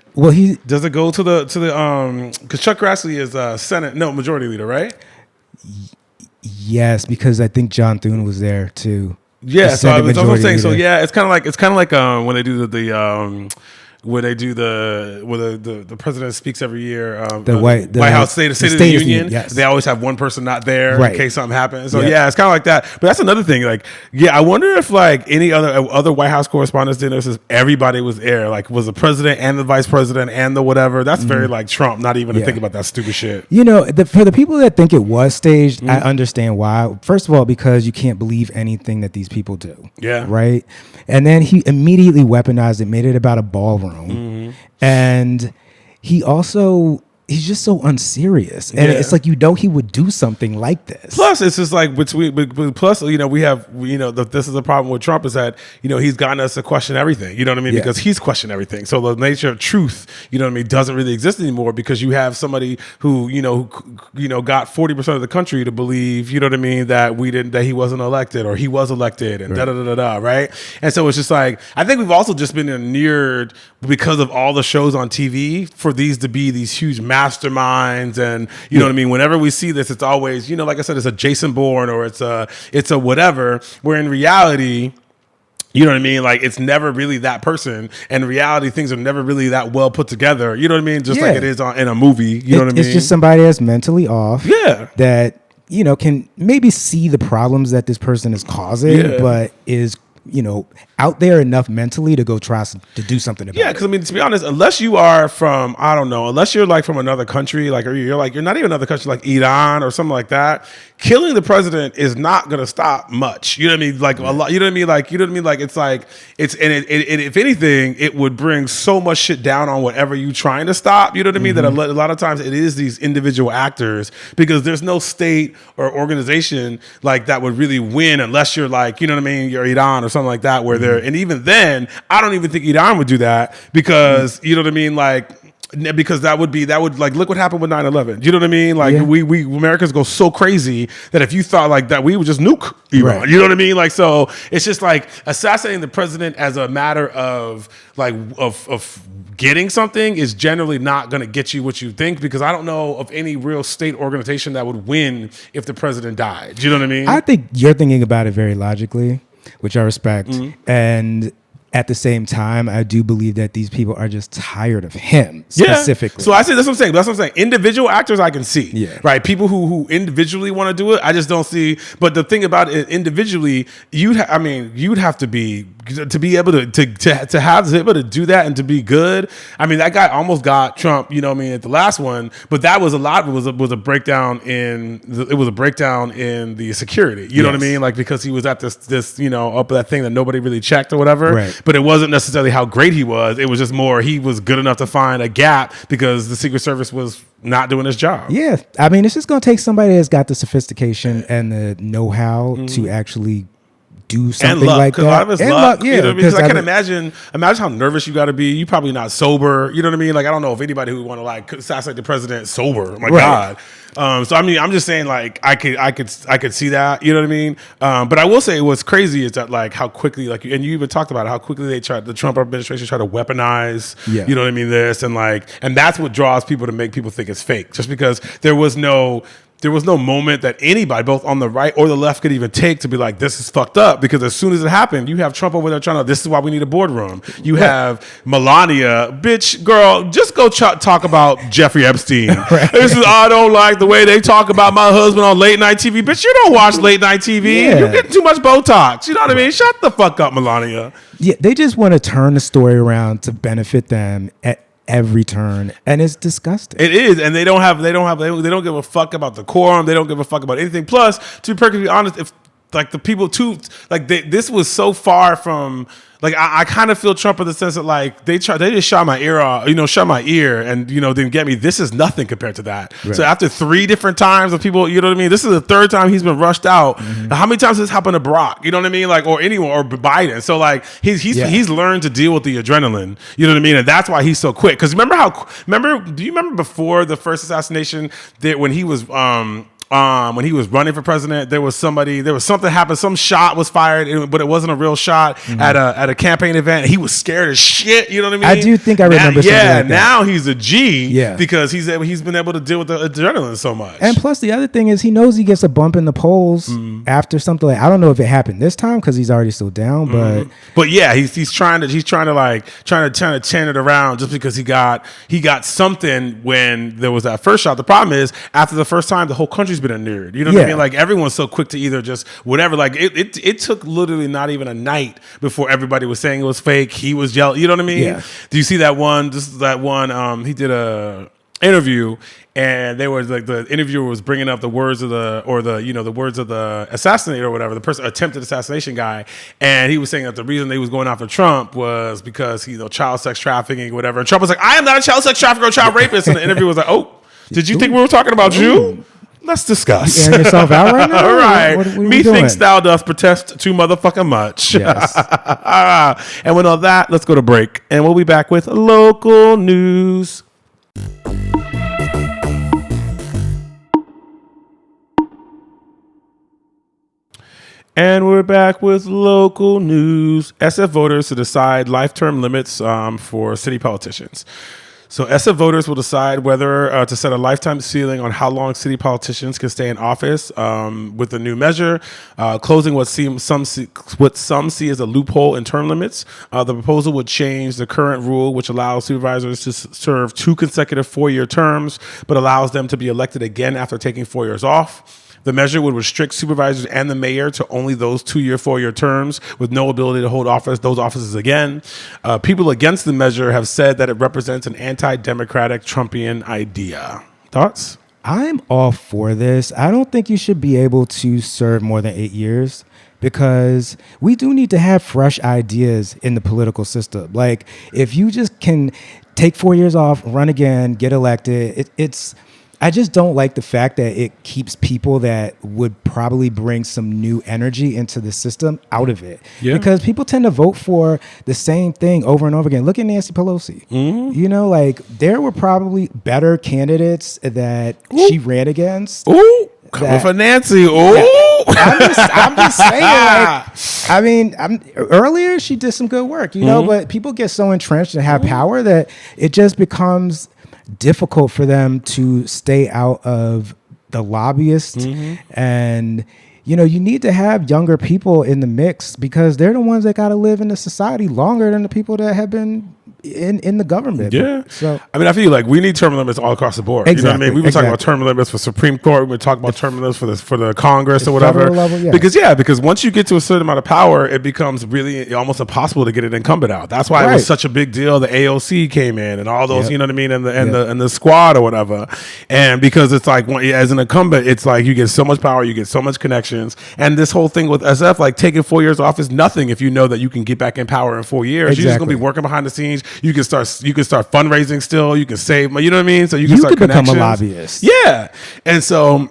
does it go to the because Chuck Grassley is Senate Majority Leader, right? Yes, because I think John Thune was there too. Yeah, so I was also saying leader. So yeah, it's kind of like when they do the president speaks every year. The White House State of the Union. Yes. They always have one person not there in case something happens. So yeah, it's kind of like that. But that's another thing. Like, yeah, I wonder if like any other White House Correspondents' Dinners, if everybody was there, like was the president and the vice president and the whatever. That's very like Trump, not even to think about that stupid shit. For the people that think it was staged, I understand why. First of all, because you can't believe anything that these people do. Yeah. Right. And then he immediately weaponized it, made it about a ballroom. And he's just so unserious, and it's like he would do something like this. Plus, it's just like this is the problem with Trump is that he's gotten us to question everything. You know what I mean? Yeah. Because he's questioned everything. So the nature of truth, doesn't really exist anymore because you have somebody who got 40% of the country to believe that he wasn't elected or he was elected and right? And so it's just like I think we've also just been inured because of all the shows on TV for these to be these huge masterminds, and you know what I mean. Whenever we see this, it's always like I said, it's a Jason Bourne or it's a whatever. Where in reality, you know what I mean? Like it's never really that person. And in reality, things are never really that well put together. You know what I mean? Just like it is in a movie. You know what I mean? It's just somebody that's mentally off. Yeah. That can maybe see the problems that this person is causing, but is out there enough mentally to go try to do something about it. Yeah, because I mean, to be honest, unless you are from, I don't know, unless you're like from another country, like or you're not even another country like Iran or something like that, killing the president is not gonna stop much. You know what I mean? Like a lot. You know what I mean? Like Like it's if anything, it would bring so much shit down on whatever you trying to stop. You know what I mean? That a lot of times it is these individual actors because there's no state or organization like that would really win unless you're like you're Iran or something like that where they're. And even then, I don't even think Iran would do that because you know what I mean, like because that would like look what happened with 9/11. You know what I mean? Like we Americans go so crazy that if you thought like that, we would just nuke Iran. Right. You know what I mean? Like so, it's just like assassinating the president as a matter of like of getting something is generally not going to get you what you think because I don't know of any real state organization that would win if the president died. Do you know what I mean? I think you're thinking about it very logically, which I respect. And at the same time, I do believe that these people are just tired of him specifically. So I say that's what I'm saying. Individual actors I can see. Right. People who individually want to do it, I just don't see. But the thing about it individually, you'd have to be able to do that and to be good. I mean, that guy almost got Trump, you know what I mean, at the last one, but that was a lot of it was a breakdown in the security. You know what I mean? Like because he was at this up that thing that nobody really checked or whatever. Right. but it wasn't necessarily how great he was. It was just more he was good enough to find a gap because the Secret Service was not doing his job. Yeah. I mean, it's just going to take somebody that's got the sophistication and the know-how to actually do something like that. A lot of it's luck. Yeah, you know what I mean? Because I can imagine how nervous you got to be. You probably not sober. You know what I mean? Like, I don't know if anybody who would want to like assassinate the president sober. Oh my God. So I mean, I'm just saying, like, I could see that. You know what I mean? But I will say what's crazy is that like how quickly, like, and you even talked about it, how quickly the Trump administration tried to weaponize. Yeah. You know what I mean? This and that's what draws people to make people think it's fake, just because there was no moment that anybody, both on the right or the left, could even take to be like, this is fucked up. Because as soon as it happened, you have Trump over there trying to, this is why we need a boardroom. You have Melania, bitch, girl, just go talk about Jeffrey Epstein. This is, I don't like the way they talk about my husband on late night TV. Bitch, you don't watch late night TV. Yeah. You're getting too much Botox. You know what I mean? Shut the fuck up, Melania. Yeah, they just want to turn the story around to benefit them at every turn, and it's disgusting. It is, and they don't give a fuck about the quorum. They don't give a fuck about anything. Plus, to be perfectly honest, if like the people too, like this was so far from. Like I kind of feel Trump in the sense that like they just shot my ear off, shut my ear and didn't get me. This is nothing compared to that. Right. So after 3 different times of people, you know what I mean? This is the 3rd time he's been rushed out. Mm-hmm. How many times has this happened to Barack? You know what I mean? Like, or anyone, or Biden. So like he's learned to deal with the adrenaline. You know what I mean? And that's why he's so quick. Because do you remember before the first assassination that when he was running for president, there was something happened. Some shot was fired, but it wasn't a real shot at a campaign event. He was scared as shit. You know what I mean? I do think I remember. Something like that. Now he's a G. Yeah, because he's been able to deal with the adrenaline so much. And plus, the other thing is he knows he gets a bump in the polls after something like, I don't know if it happened this time because he's already still down, but yeah, he's trying to turn it around just because he got something when there was that first shot. The problem is after the first time, the whole country's been inured. You know what I mean? Like everyone's so quick to either just whatever. Like it took literally not even a night before everybody was saying it was fake. He was jealous. You know what I mean? Yeah. Do you see that one? He did a interview and they were like, the interviewer was bringing up the words of the words of the assassinator or whatever, the person attempted assassination guy, and he was saying that the reason they was going after Trump was because child sex trafficking or whatever. And Trump was like, I am not a child sex trafficker or child rapist. And the interviewer was like, oh, did you think we were talking about you? Let's discuss. You airing yourself out right now? All right. What Methinks thou dost protest too motherfucking much. Yes. And with all that, let's go to break. And we'll be back with local news. And we're back with local news. SF voters to decide life term limits for city politicians. So SF voters will decide whether to set a lifetime ceiling on how long city politicians can stay in office with the new measure, closing what some see as a loophole in term limits. The proposal would change the current rule, which allows supervisors to serve 2 consecutive 4-year terms, but allows them to be elected again after taking 4 years off. The measure would restrict supervisors and the mayor to only those 2-year, 4-year terms with no ability to hold those offices again. People against the measure have said that it represents an anti-democratic Trumpian idea. Thoughts? I'm all for this. I don't think you should be able to serve more than 8 years because we do need to have fresh ideas in the political system. Like if you just can take 4 years off, run again, get elected, I just don't like the fact that it keeps people that would probably bring some new energy into the system out of it. Yeah. Because people tend to vote for the same thing over and over again. Look at Nancy Pelosi. Mm-hmm. There were probably better candidates that she ran against. Ooh, coming for Nancy. Ooh. I'm just saying, earlier she did some good work, but people get so entrenched and have power that it just becomes difficult for them to stay out of the lobbyists. And you need to have younger people in the mix because they're the ones that got to live in the society longer than the people that have been in the government. Yeah. So I mean, I feel like we need term limits all across the board. Exactly, You know what I mean? We've been talking about exactly. term limits for Supreme Court. We've been talking about term limits for the Congress or whatever. federal level, yes. Because once you get to a certain amount of power, it becomes really almost impossible to get an incumbent out. That's why it was Right. such a big deal. The AOC came in and all those, Yep. you know what I mean, and the squad or whatever. And because it's like as an incumbent, it's like you get so much power, you get so much connections, and this whole thing with SF, like taking 4 years off is nothing if you know that you can get back in power in 4 years. You're just gonna be Exactly. working behind the scenes. You can start fundraising still. You can save, you know what I mean? So you can You start could become a connections. lobbyist. Yeah. And so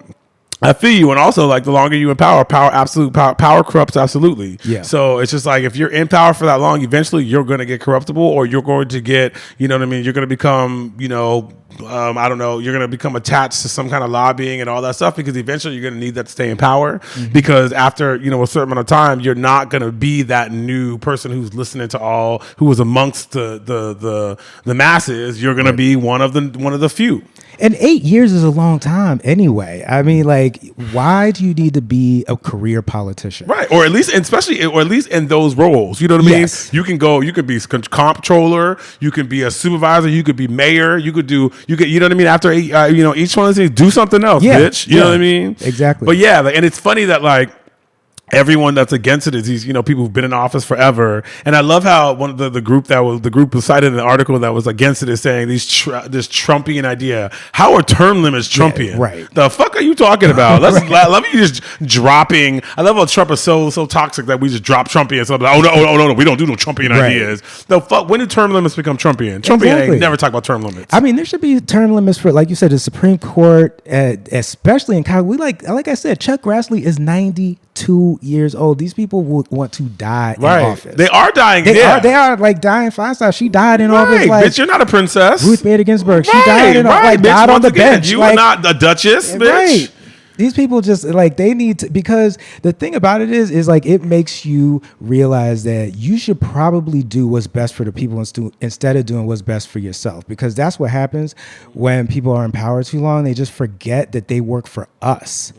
I feel you. And also, like, the longer you in power corrupts absolutely. Yeah. So it's just like, if you're in power for that long, eventually you're going to get corruptible, or you're going to get, you know what I mean? You're going to become, I don't know, you're going to become attached to some kind of lobbying and all that stuff, because eventually you're going to need that to stay in power. Mm-hmm. Because after, a certain amount of time, you're not going to be that new person who's listening to who was amongst the masses. You're going to be one of the few. And 8 years is a long time anyway. I mean, like, why do you need to be a career politician? Right, or at least in those roles, you know what I mean. Yes. You could be comptroller, you can be a supervisor, you could be mayor, you could, you know what I mean. After each one of these, do something else, Yeah, bitch. You know what I mean? Exactly. But yeah, and it's funny that, like, everyone that's against it is these, people who've been in office forever. And I love how one of the group was cited in the article that was against it is saying this Trumpian idea. How are term limits Trumpian? Yeah, right. The fuck are you talking about? Let me just dropping. I love how Trump is so toxic that we just drop Trumpian. So I'm like, oh no, we don't do no Trumpian Right. ideas. The fuck, when did term limits become Trumpian? Trumpian Exactly. ain't never talk about term limits. I mean, there should be term limits for, like you said, the Supreme Court, especially in Congress. Like I said, Chuck Grassley is 92 years old. These people would want to die in office. They are dying. They are like dying Feinstein. She died in office. Like, bitch, you're not a princess. Ruth Bader Ginsburg. She died in office. Like, bitch, died on once the again, bench. You like, are not a duchess, bitch. Right. These people just like, they need to, because the thing about it is like, it makes you realize that you should probably do what's best for the people instead of doing what's best for yourself, because that's what happens when people are in power too long. They just forget that they work for us.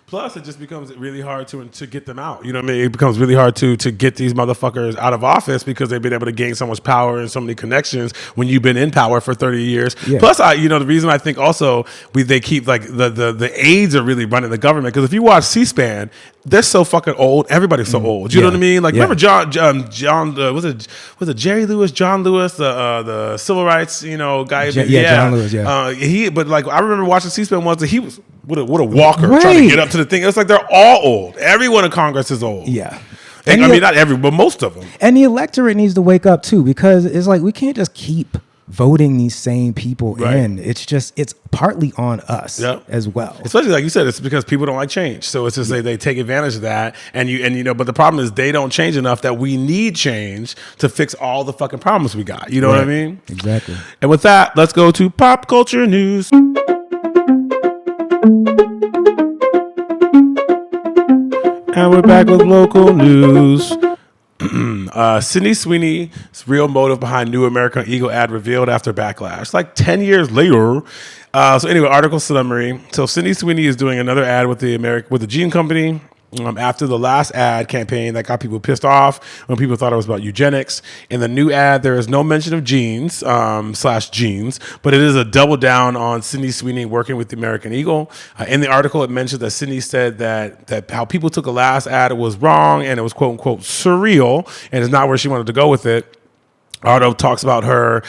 Plus, it just becomes really hard to get them out. You know what I mean? It becomes really hard to get these motherfuckers out of office, because they've been able to gain so much power and so many connections when you've been in power for 30 years. Yeah. Plus, the reason I think also they keep, like, the aides are really running the government, because if you watch C-SPAN, they're so fucking old. Everybody's so old. You know what I mean? Like, remember John was it Jerry Lewis, John Lewis, the civil rights, guy? John Lewis, yeah. But like, I remember watching C-SPAN once, and he was with a walker Right. trying to get up to the thing. It's like they're all old. Everyone in Congress is old. Yeah. And I mean, not everyone, but most of them. And the electorate needs to wake up too, because it's like, we can't just keep voting these same people in. It's partly on us as well. Especially, like you said, it's because people don't like change. So it's just they take advantage of that. But the problem is they don't change enough that we need change to fix all the fucking problems we got. You know what I mean? Exactly. And with that, let's go to pop culture news. And we're back with local news. Sydney Sweeney's real motive behind new American Eagle ad revealed after backlash. Like 10 years later. So anyway, article summary. So Sydney Sweeney is doing another ad with the Gene Company. After the last ad campaign that got people pissed off when people thought it was about eugenics. In the new ad, there is no mention of genes /genes, but it is a double down on Sydney Sweeney working with the American Eagle. In the article, it mentions that Sydney said that how people took the last ad was wrong, and it was quote unquote surreal, and it's not where she wanted to go with it. Ardo talks about her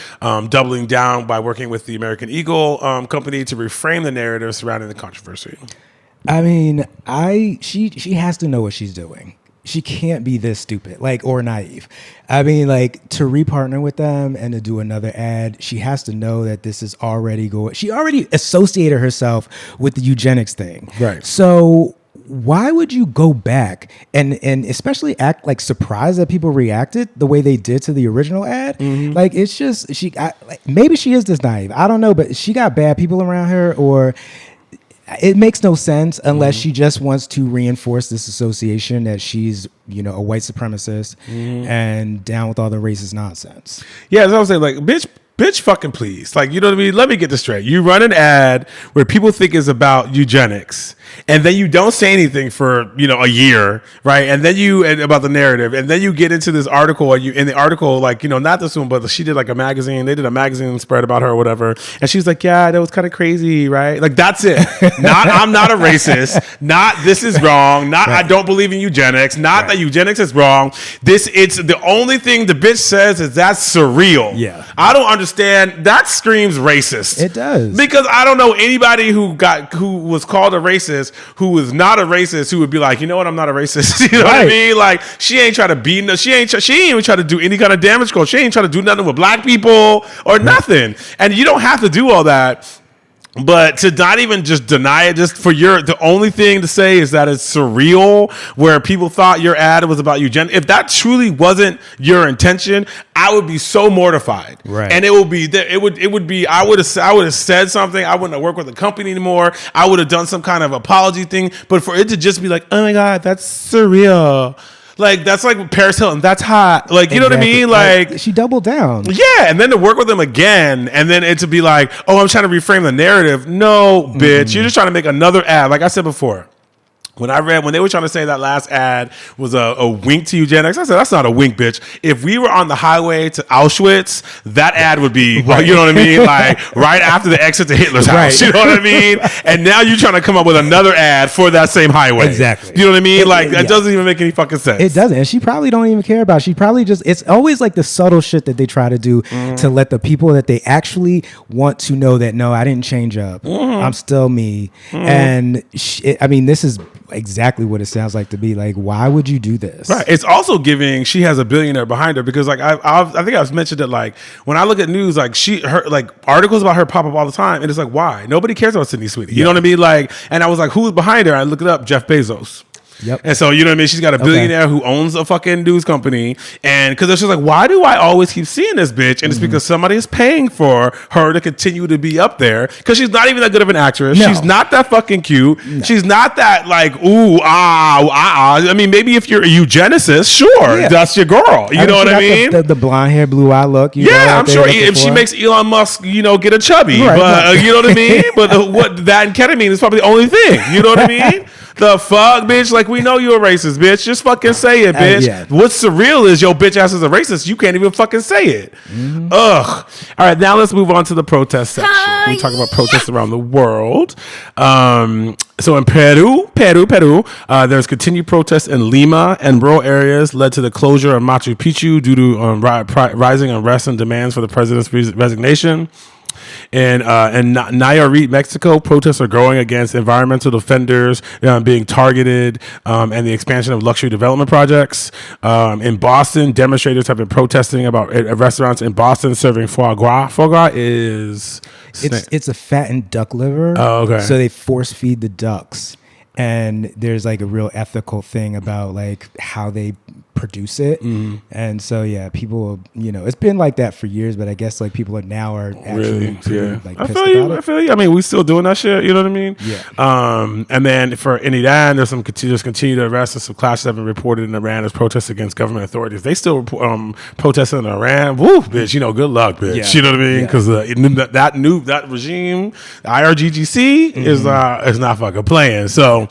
doubling down by working with the American Eagle company to reframe the narrative surrounding the controversy. I mean, she has to know what she's doing. She can't be this stupid, or naive. I mean, to repartner with them and to do another ad, she has to know that this is already going. She already associated herself with the eugenics thing. Right. So why would you go back and especially act surprised that people reacted the way they did to the original ad? Mm-hmm. It's just, maybe she is this naive. I don't know, but she got bad people around her, or it makes no sense unless she just wants to reinforce this association that she's, a white supremacist and down with all the racist nonsense. Yeah, that's what I'm saying. Bitch, bitch fucking please. Like, you know what I mean? Let me get this straight. You run an ad where people think is about eugenics, and then you don't say anything for, a year, right? And then about the narrative, and then you get into this article, and in the article, like, not this one, but she did like a magazine. They did a magazine spread about her or whatever. And she's like, yeah, that was kind of crazy, right? Like, that's it. Not, I'm not a racist. Not, this is wrong. Not, right. I don't believe in eugenics. Not that eugenics is wrong. It's the only thing the bitch says is that's surreal. Yeah. I don't understand. That screams racist. It does. Because I don't know anybody who was called a racist who was not a racist who would be like, you know what, I'm not a racist. You know what I mean? Like, she ain't trying to beat, she ain't even trying to do any kind of damage control. She ain't trying to do nothing with black people or nothing. And you don't have to do all that. But to not even just deny it, just for the only thing to say is that it's surreal, where people thought your ad was about eugenics. If that truly wasn't your intention, I would be so mortified. Right. And it would be, I would have said something. I wouldn't have worked with the company anymore. I would have done some kind of apology thing. But for it to just be like, oh my God, that's surreal. Like, that's like Paris Hilton. That's hot. Like, you know what I mean? Like, she doubled down. Yeah. And then to work with them again, and then it to be like, oh, I'm trying to reframe the narrative. No, bitch. You're just trying to make another ad. Like I said before, when they were trying to say that last ad was a wink to eugenics, I said, that's not a wink, bitch. If we were on the highway to Auschwitz, that ad would be, right. You know what I mean? Like, right after the exit to Hitler's house. Right. You know what I mean? And now you're trying to come up with another ad for that same highway. Exactly. You know what I mean? Like, that doesn't even make any fucking sense. It doesn't. And she probably don't even care about it. She probably just, it's always like the subtle shit that they try to do to let the people that they actually want to know that, no, I didn't change up. I'm still me. And this is exactly what it sounds like to be. Like, why would you do this? Right. It's also giving she has a billionaire behind her, because like I think I've mentioned it, like when I look at news, like her like articles about her pop up all the time, and it's like, why? Nobody cares about Sydney Sweeney. You know what I mean? Like, and I was like, who's behind her? I looked it up, Jeff Bezos. Yep. And so, you know what I mean? She's got a billionaire who owns a fucking news company. And because it's just like, why do I always keep seeing this bitch? And it's because somebody is paying for her to continue to be up there. Because she's not even that good of an actress. No. She's not that fucking cute. No. She's not that like, ooh, I mean, maybe if you're a eugenicist, sure, that's your girl. You know what I mean? The blonde hair, blue eye look. I'm sure if she makes Elon Musk, get a chubby. Right, but you know what I mean? But what that and ketamine is probably the only thing. You know what I mean? The fuck, bitch? Like, we know you're a racist, bitch. Just fucking say it, bitch. What's surreal is your bitch ass is a racist. You can't even fucking say it. Ugh. All right, now let's move on to the protest section. We talk about protests around the world. So in Peru, there's continued protests in Lima and rural areas led to the closure of Machu Picchu due to rising unrest and demands for the president's resignation. In Nayarit, Mexico, protests are growing against environmental defenders being targeted and the expansion of luxury development projects. In Boston, demonstrators have been protesting about restaurants in Boston serving foie gras. Foie gras is... It's a fattened duck liver. Oh, okay. So they force feed the ducks. And there's like a real ethical thing about like how they produce it. And so people, it's been like that for years, but I guess like people are actually like pissed about it. I feel you. I mean, we still doing that shit, you know what I mean? Yeah. And then in Iran, there's some continued arrests and some clashes have been reported in Iran as protests against government authorities. They still protesting in Iran. Woo, bitch, good luck, bitch. Yeah. You know what I mean? Because that regime, IRGGC is not fucking playing. So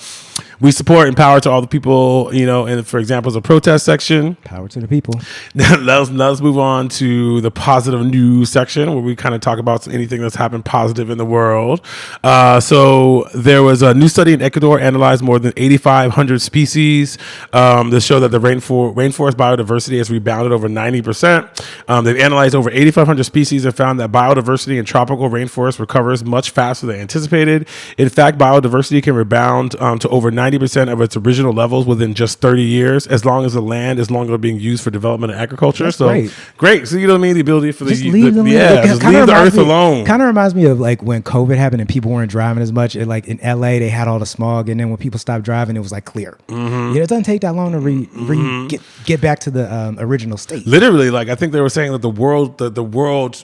we support and power to all the people, and for examples of protest section. Power to the people. Let's move on to the positive news section, where we kind of talk about anything that's happened positive in the world. So there was a new study in Ecuador analyzed more than 8,500 species that show that the rainforest biodiversity has rebounded over 90%. They've analyzed over 8,500 species and found that biodiversity in tropical rainforest recovers much faster than anticipated. In fact, biodiversity can rebound to over 90% of its original levels within just 30 years, as long as the land is longer being used for development and agriculture. That's so great. So you know what I mean? The ability for just leave the earth alone. Kind of reminds me of like when COVID happened and people weren't driving as much. Like in LA, they had all the smog, and then when people stopped driving, it was like clear. It doesn't take that long to get back to the original state. Literally, like I think they were saying that the world,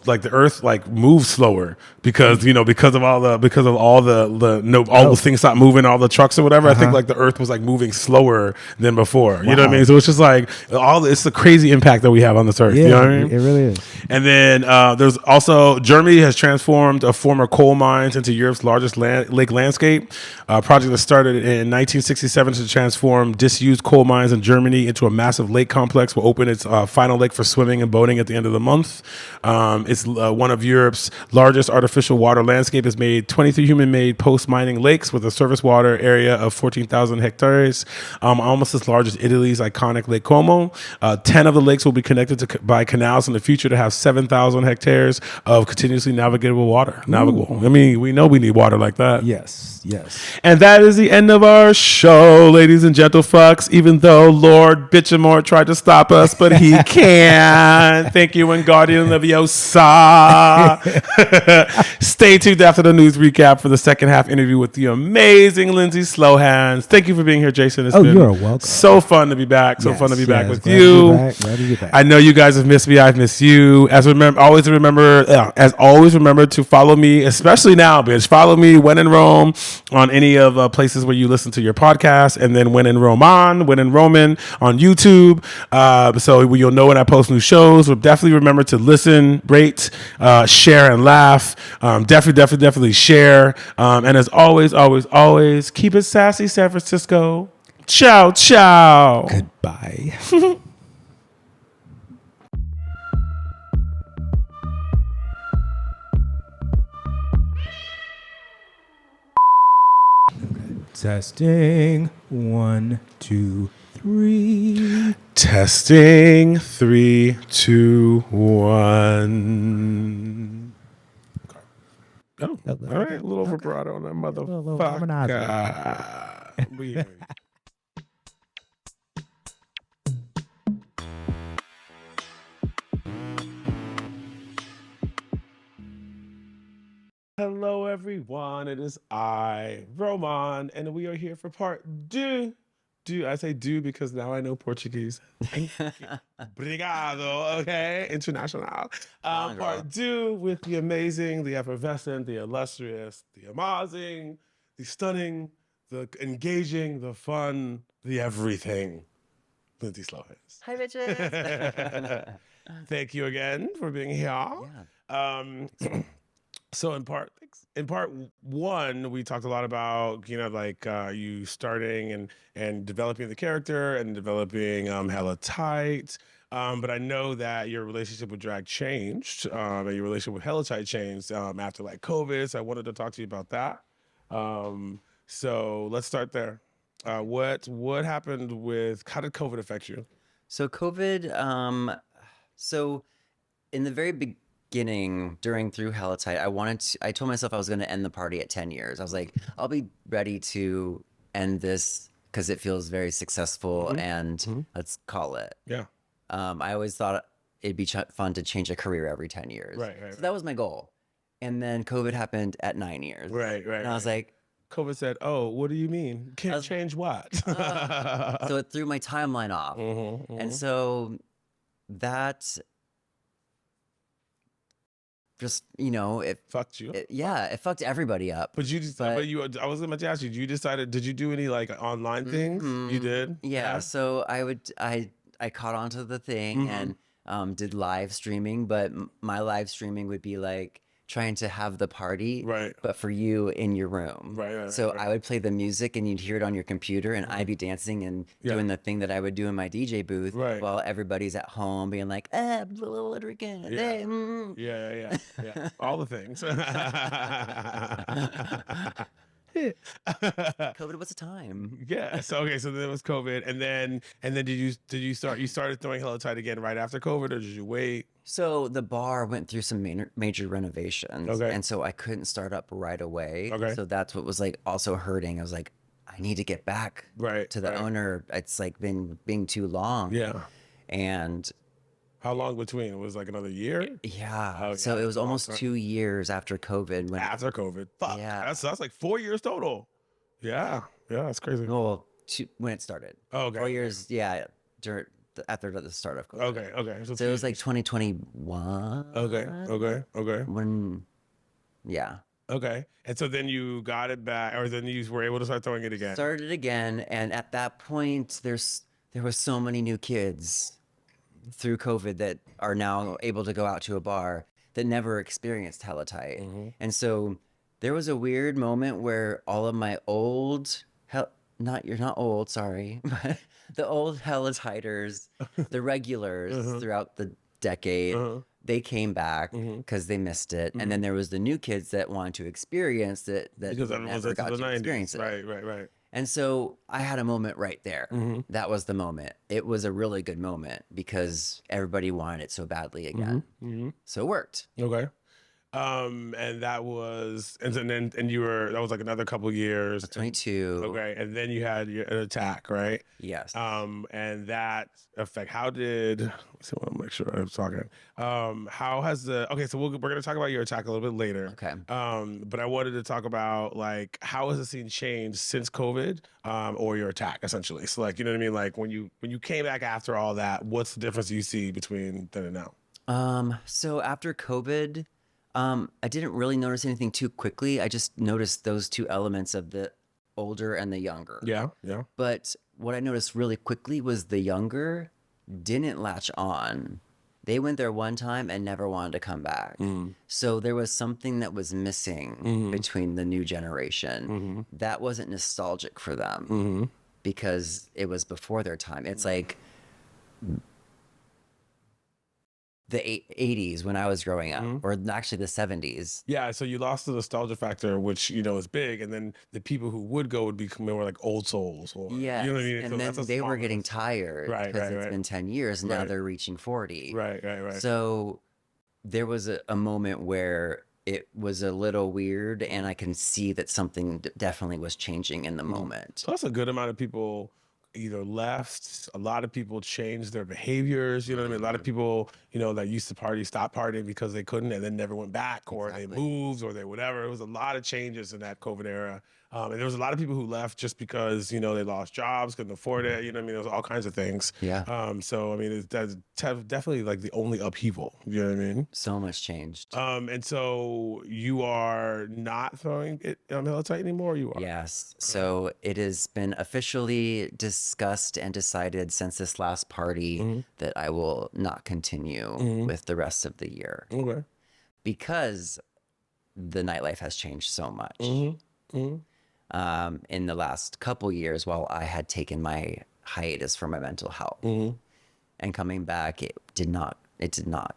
like the earth, like moves slower because because of all the things stop moving, all the trucks or whatever. I think like the Earth was like moving slower than before. You know what I mean? So it's just like it's the crazy impact that we have on this Earth. Yeah, You know what I mean? it really is. And then there's also Germany has transformed former coal mines into Europe's largest lake landscape. A project that started in 1967 to transform disused coal mines in Germany into a massive lake complex will open its final lake for swimming and boating at the end of the month. It's one of Europe's largest artificial water landscape. It's made 23 human-made post-mining lakes with a surface water area of 14,000 hectares, almost as large as Italy's iconic Lake Como. 10 of the lakes will be connected by canals in the future to have 7,000 hectares of continuously navigable water. Navigable. I mean, we know we need water like that. Yes, yes. And that is the end of our show, ladies and gentlefucks, even though Lord Bitchemort tried to stop us, but he can't. Thank you, and Guardian Leviosa. Stay tuned after the news recap for the second half interview with the amazing Lindsay Slowhands. Thank you for being here, Jason. It's been you're welcome. so fun to be back. So fun to be back with glad you. Glad to be back. I know you guys have missed me. I've missed you. As always remember to follow me, especially now, bitch. Follow me, When in Rome, on any of places where you listen to your podcast, and then When in Roman on YouTube. So you'll know when I post new shows. But definitely remember to listen, rate, share, and laugh. Definitely share. And as always, keep it sassy, San Francisco. Ciao, ciao. Goodbye. Testing 1, 2, 3. Testing 3, 2, 1. Oh, all right. A little vibrato on that motherfucker. Hello, everyone. It is I, Roman, and we are here for part two. I say do because now I know Portuguese. Obrigado. Okay, international. Part two with the amazing, the effervescent, the illustrious, the amazing, the stunning, the engaging, the fun, the everything. Lindsay Slowhands. Hi, bitches. Thank you again for being here. Yeah. So in part one, we talked a lot about, you starting and developing the character and developing Hella Tight. But I know that your relationship with drag changed, and your relationship with Hella Tight changed after like COVID. So I wanted to talk to you about that. So let's start there. What happened how did COVID affect you? So COVID, so in the very beginning, through Hella Tight, I told myself I was going to end the party at 10 years. I was like, I'll be ready to end this because it feels very successful and let's call it. Yeah. I always thought it'd be fun to change a career every 10 years. Right. So that was my goal. And then COVID happened at 9 years. Right. And I was like, COVID said, "Oh, what do you mean? Can't change what?" So it threw my timeline off. And so that just, it fucked you up. It fucked everybody up. But I was going to ask you, did you do any like online things? You did? Yeah. So I caught onto the thing and did live streaming, but my live streaming would be like trying to have the party, right? But for you in your room, right? So I would play the music and you'd hear it on your computer, and I'd be dancing and doing the thing that I would do in my DJ booth, right? While everybody's at home being like, drinking, yeah, all the things. COVID was a time. Yeah. So then it was COVID, and then you started throwing Hella Tight again right after COVID, or did you wait? So the bar went through some major renovations, okay, and so I couldn't start up right away. Okay. So that's what was like also hurting. I was like, I need to get back to the owner. It's like been being too long. Yeah. And how long between? It was like another year? Yeah. Oh, so it was almost 2 years after COVID. After COVID. Fuck. Yeah. That's like 4 years total. Yeah. Yeah, that's crazy. Well, when it started. Oh, okay. 4 years, yeah, after the start of COVID. Okay. So it was like 2021. Okay. Yeah. Okay. And so then you got it back, or then you were able to start throwing it again. Started again, and at that point, there was so many new kids through COVID that are now able to go out to a bar that never experienced Hellatite. And so there was a weird moment where all of my old you're not old, sorry, but the old Hellatiters, the regulars throughout the decade, they came back because they missed it. And then there was the new kids that wanted to experience it that Because everyone's never into got the to 90s. experience it. Right. And so I had a moment right there. That was the moment. It was a really good moment because everybody wanted it so badly again. So it worked. Okay. And that was, and you were, that was like another couple years. 22. Okay. And then you had an attack, right? Yes. And that effect, how did, let's see, I want to make sure I'm talking. How has okay, so we're going to talk about your attack a little bit later. Okay. But I wanted to talk about like, how has the scene changed since COVID, or your attack essentially? So like, you know what I mean? Like when you came back after all that, what's the difference you see between then and now? So after COVID, I didn't really notice anything too quickly. I just noticed those two elements of the older and the younger. Yeah. But what I noticed really quickly was the younger didn't latch on. They went there one time and never wanted to come back. So there was something that was missing between the new generation. That wasn't nostalgic for them because it was before their time. It's like the 80s when I was growing up, or actually the 70s. Yeah, so you lost the nostalgia factor, which, you know, is big, and then the people who would go would become more like old souls. Or, Yes, you know what I mean? and So then that's a they were small getting difference. tired Right, because right, it's right. been 10 years, and now Right. they're reaching 40. Right. So there was a moment where it was a little weird, and I can see that something definitely was changing in the moment. Plus, a good amount of people either left, a lot of people changed their behaviors, you know what I mean? A lot of people, you know, that used to party stopped partying because they couldn't and then never went back, or they moved, or they whatever. It was a lot of changes in that COVID era. And there was a lot of people who left just because, you know, they lost jobs, couldn't afford it, you know what I mean? There was all kinds of things. Yeah. So, I mean, that's definitely like the only upheaval, you know what I mean? So much changed. And so you are not throwing it on Hellatite anymore, or you are? Yes. So it has been officially discussed and decided since this last party that I will not continue with the rest of the year. Okay. Because the nightlife has changed so much. In the last couple years, while I had taken my hiatus for my mental health, and coming back, it did not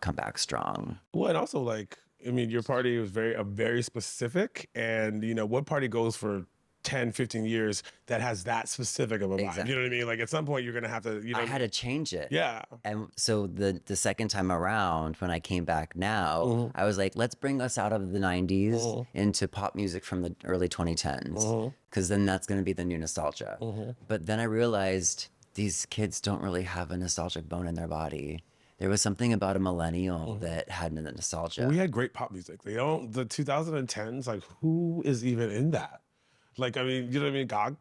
come back strong. Well, and also like, I mean, your party was very specific, and you know, what party goes for 10, 15 years that has that specific of a vibe? Exactly. You know what I mean? Like at some point you're going to have to, you know, I had to change it. Yeah. And so the second time around, when I came back now, I was like, let's bring us out of the 90s into pop music from the early 2010s, because then that's going to be the new nostalgia. But then I realized these kids don't really have a nostalgic bone in their body. There was something about a millennial that had the nostalgia. We had great pop music. They don't, the 2010s, like who is even in that? Like, I mean, you know what I mean? Gaga?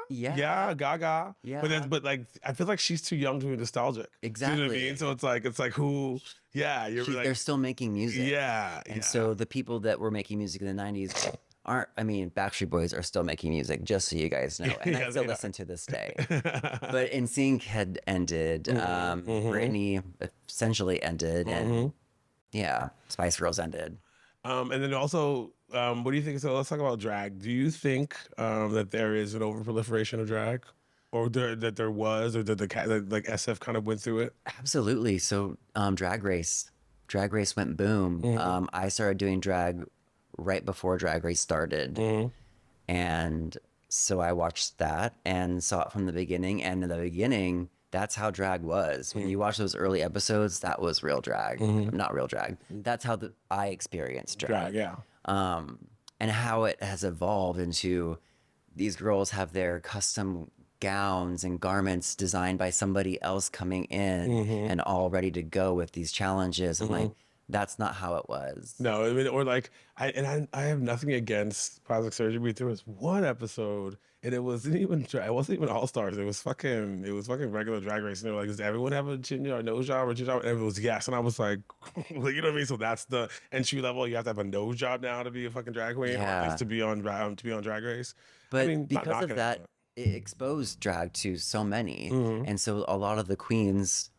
Yeah. Gaga. Yeah. But like, I feel like she's too young to be nostalgic. Exactly. You know what I mean? So it's like who, yeah. You're like, They're still making music. yeah. And so the people that were making music in the 90s aren't, I mean, Backstreet Boys are still making music, just so you guys know. And Yeah, I still they listen to this day. But NSYNC had ended. Britney essentially ended. And yeah, Spice Girls ended. And then also, what do you think? So let's talk about drag. Do you think that there is an overproliferation of drag, or that there was, or that like SF kind of went through it? Absolutely. So Drag Race went boom. I started doing drag right before Drag Race started. And so I watched that and saw it from the beginning. And in the beginning, that's how drag was. When you watch those early episodes, that was real drag. Not real drag. That's how I experienced drag. Yeah. And how it has evolved into these girls have their custom gowns and garments designed by somebody else coming in and all ready to go with these challenges. And like that's not how it was. No, I mean, or like, I have nothing against plastic surgery, but there was one episode, and it wasn't even All Stars. It was fucking regular Drag Race. And they were like, does everyone have a chin or nose job or chin job? And it was yes. And I was like, like, you know what I mean? So that's the entry level. You have to have a nose job now to be a fucking drag queen, or at Yeah. least to be on Drag Race. But I mean, not because of knocking it, that, but- it exposed drag to so many. Mm-hmm. And so a lot of the queens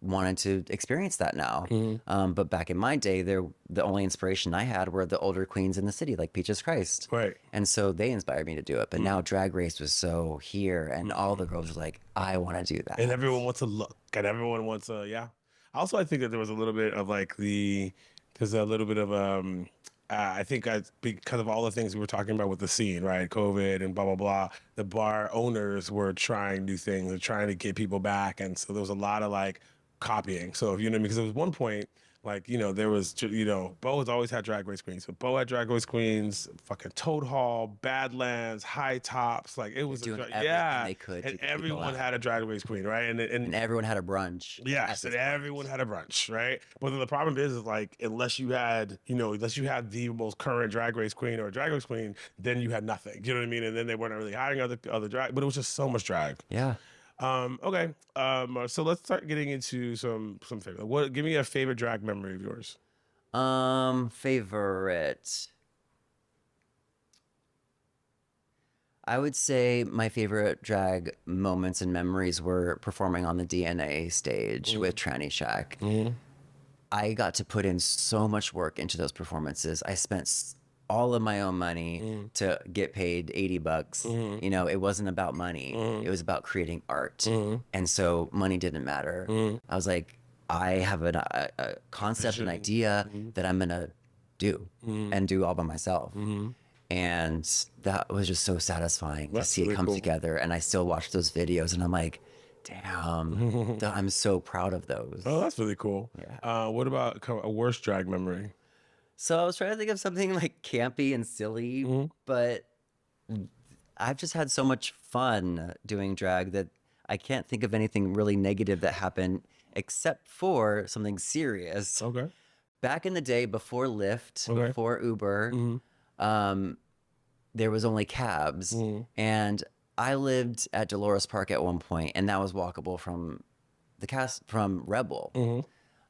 wanted to experience that now. Mm-hmm. But back in my day, the only inspiration I had were the older queens in the city, like Peaches Christ. Right. And so they inspired me to do it. But now Drag Race was so here, and all the girls were like, I want to do that. And everyone wants to look, and everyone wants a yeah. Also, I think that there was a little bit of like there's a little bit of I think because of all the things we were talking about with the scene, right? COVID and blah blah blah. The bar owners were trying new things and trying to get people back, and so there was a lot of like copying. So if you know what I mean, because there was one point. Like, you know, there was, you know, Bo has always had Drag Race queens. So Bo had Drag Race queens, fucking Toad Hall, Badlands, High Tops. Like, it was, doing yeah. everything they could to And get people everyone out. had a Drag Race queen, right? And everyone had a brunch. yes, and everyone had a brunch, right? But then the problem is like, unless you had the most current Drag Race queen or a Drag Race queen, then you had nothing. You know what I mean? And then they weren't really hiring other drag, but it was just so much drag. Yeah. Okay. So let's start getting into some favorite. Give me a favorite drag memory of yours. Favorite. I would say my favorite drag moments and memories were performing on the DNA stage with Tranny Shack. I got to put in so much work into those performances. I spent all of my own money to get paid $80. You know, it wasn't about money. It was about creating art. And so money didn't matter. I was like, I have a concept, an idea that I'm going to do and do all by myself. And that was just so satisfying to see it really come cool. together. And I still watch those videos and I'm like, damn, I'm so proud of those. Oh, that's really cool. Yeah. What about a worst drag memory? So I was trying to think of something like campy and silly, but I've just had so much fun doing drag that I can't think of anything really negative that happened except for something serious. Okay. Back in the day, before Lyft, Okay. before Uber, there was only cabs. And I lived at Dolores Park at one point, and that was walkable from from Rebel.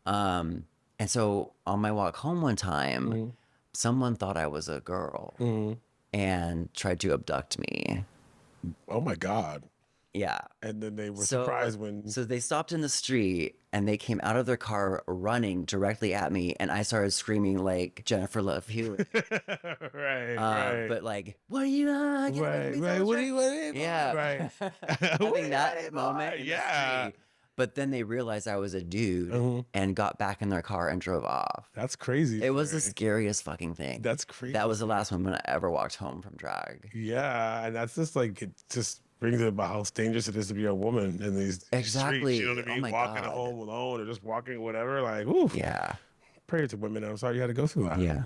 And so on my walk home one time, someone thought I was a girl and tried to abduct me. Oh my God. Yeah. And then they were surprised when. So they stopped in the street and they came out of their car running directly at me, and I started screaming like Jennifer Love Hewitt. right. But like, what are you on? Get away from me, Right. What soldier." are you? Yeah. Right. Having that moment in Yeah. the street. But then they realized I was a dude and got back in their car and drove off. That's crazy. It was the scariest fucking thing. That's crazy. That was the last moment I ever walked home from drag. Yeah, and that's just like, it just brings it about how dangerous it is to be a woman in these Exactly. streets. You know what I Oh mean? my Walking God. home alone or just walking whatever. Like, oof. Yeah. Prayer to women. I'm sorry you had to go through that. Yeah.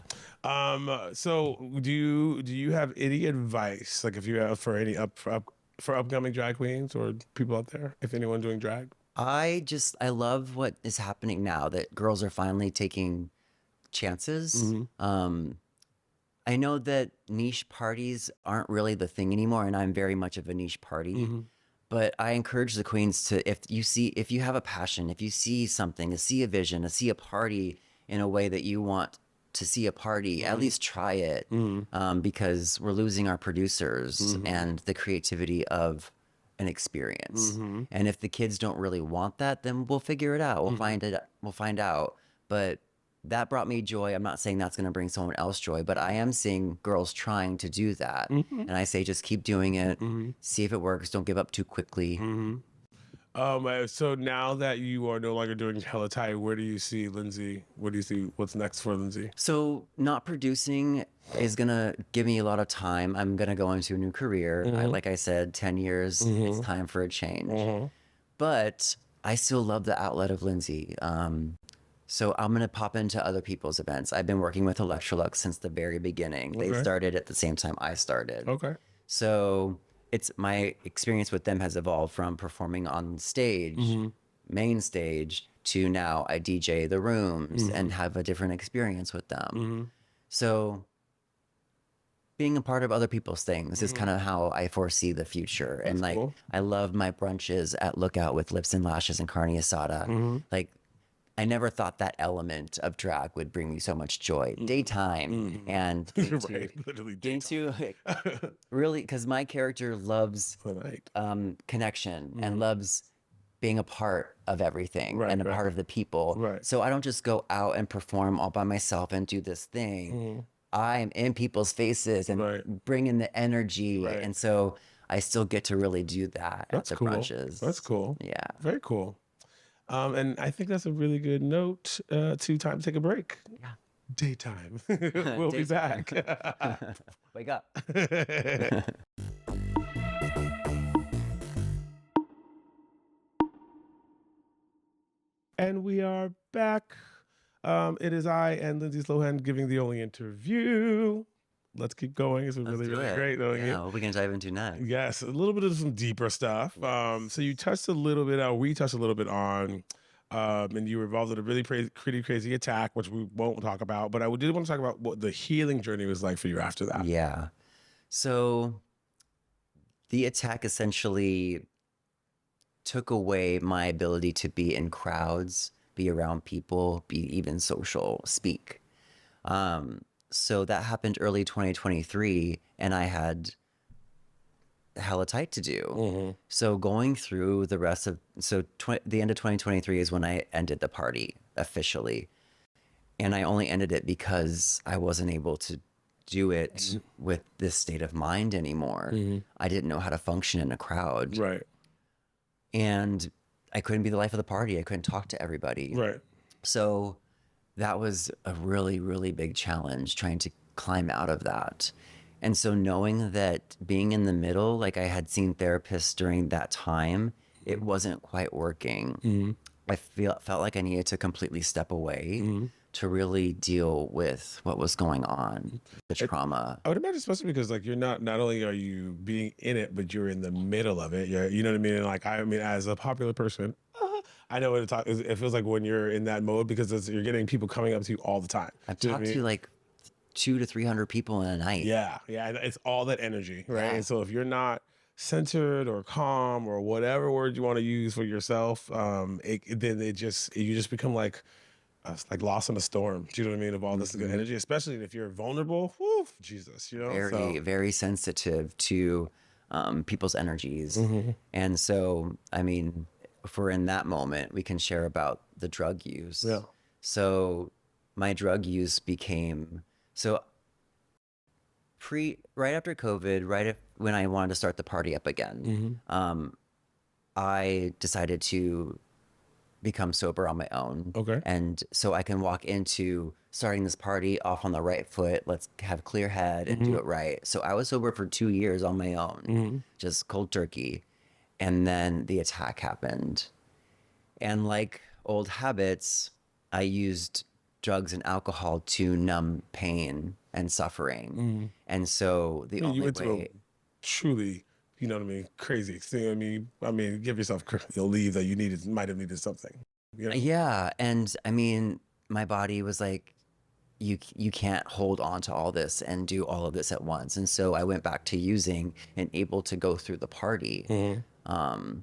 So do you have any advice, like if you have for any for upcoming drag queens or people out there, if anyone doing drag? I love what is happening now that girls are finally taking chances. I know that niche parties aren't really the thing anymore, and I'm very much of a niche party. But I encourage the queens to, if you have a passion, if you see something, to see a vision, to see a party in a way that you want to see a party, at least try it, because we're losing our producers and the creativity of an experience. And if the kids don't really want that, then we'll figure it out. We'll find out. But that brought me joy. I'm not saying that's going to bring someone else joy, but I am seeing girls trying to do that. And I say, just keep doing it. See if it works. Don't give up too quickly. So now that you are no longer doing Hella Tight, where do you see Lindsay? What do you see? What's next for Lindsay? So not producing is going to give me a lot of time. I'm going to go into a new career. Like I said, 10 years, it's time for a change. But I still love the outlet of Lindsay. So I'm going to pop into other people's events. I've been working with Electrolux since the very beginning. They started at the same time I started. Okay. So it's my experience with them has evolved from performing on stage, main stage, to now I DJ the rooms and have a different experience with them. So being a part of other people's things is kind of how I foresee the future. And like, cool. I love my brunches at Lookout with Lips and Lashes and Carne Asada. Like, I never thought that element of drag would bring me so much joy. Daytime and Right, literally getting to like, really, because my character loves connection and loves being a part of everything and a part of the people. Right. So I don't just go out and perform all by myself and do this thing. I'm in people's faces and bring in the energy. And so I still get to really do that at the brunches. That's cool. Yeah. Very cool. And I think that's a really good note to time to take a break. Yeah. Daytime. We'll be back. Wake up. And we are back. It is I and Lindsay Slowhands giving the only interview. Let's keep going. It's been really great knowing you. What we can dive into next? Yes, a little bit of some deeper stuff. So you touched a little bit on, we touched a little bit on, and you were involved in a really pretty crazy attack, which we won't talk about, but I did want to talk about what the healing journey was like for you after that. Yeah. So the attack essentially took away my ability to be in crowds, be around people, be even social, speak. So that happened early 2023, and I had hella tight to do. So going through the rest of, the end of 2023 is when I ended the party officially. And I only ended it because I wasn't able to do it with this state of mind anymore. I didn't know how to function in a crowd. Right. And I couldn't be the life of the party. I couldn't talk to everybody. Right. So that was a really, really big challenge, trying to climb out of that. And so knowing that being in the middle, like I had seen therapists during that time, it wasn't quite working. I felt like I needed to completely step away to really deal with what was going on, the trauma. I would imagine, especially because like you're not only are you being in it, but you're in the middle of it. You know what I mean? And like, I mean, as a popular person, I know what it feels like when you're in that mode, because you're getting people coming up to you all the time. I've talked to like 200 to 300 people in a night. Yeah. And it's all that energy, right? Yeah. And so if you're not centered or calm or whatever word you want to use for yourself, you just become like lost in a storm. Do you know what I mean? Of all this good energy, especially if you're vulnerable. Whew, Jesus, you know. Very sensitive to people's energies. And so, I mean, if we're in that moment, we can share about the drug use. Yeah. So my drug use became right after COVID, when I wanted to start the party up again, I decided to become sober on my own. Okay. And so I can walk into starting this party off on the right foot. Let's have clear head and do it right. So I was sober for 2 years on my own, just cold turkey. And then the attack happened. And like old habits, I used drugs and alcohol to numb pain and suffering. And so the only way... truly, you know what I mean, crazy thing. I mean, give yourself the leave that you might have needed something. You know? Yeah, and I mean, my body was like, you can't hold on to all this and do all of this at once. And so I went back to using and able to go through the party and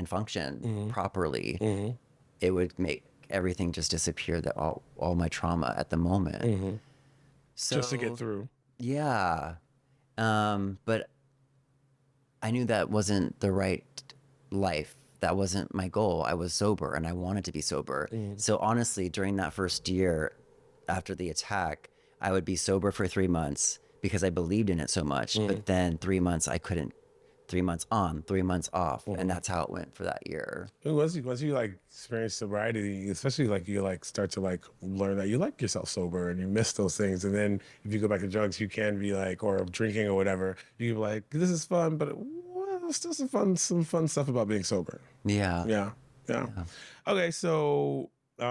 function properly. It would make everything just disappear, that all my trauma at the moment. So, just to get through. Yeah. But I knew that wasn't the right life. That wasn't my goal. I was sober and I wanted to be sober. So honestly, during that first year after the attack, I would be sober for 3 months because I believed in it so much. But then 3 months, I couldn't. 3 months on, 3 months off. And that's how it went for that year. Once you like experience sobriety, especially like you like start to like learn that you like yourself sober and you miss those things. And then if you go back to drugs, you can be like, or drinking or whatever, you can be like, this is fun, but there's still some fun stuff about being sober. Yeah. Okay, so we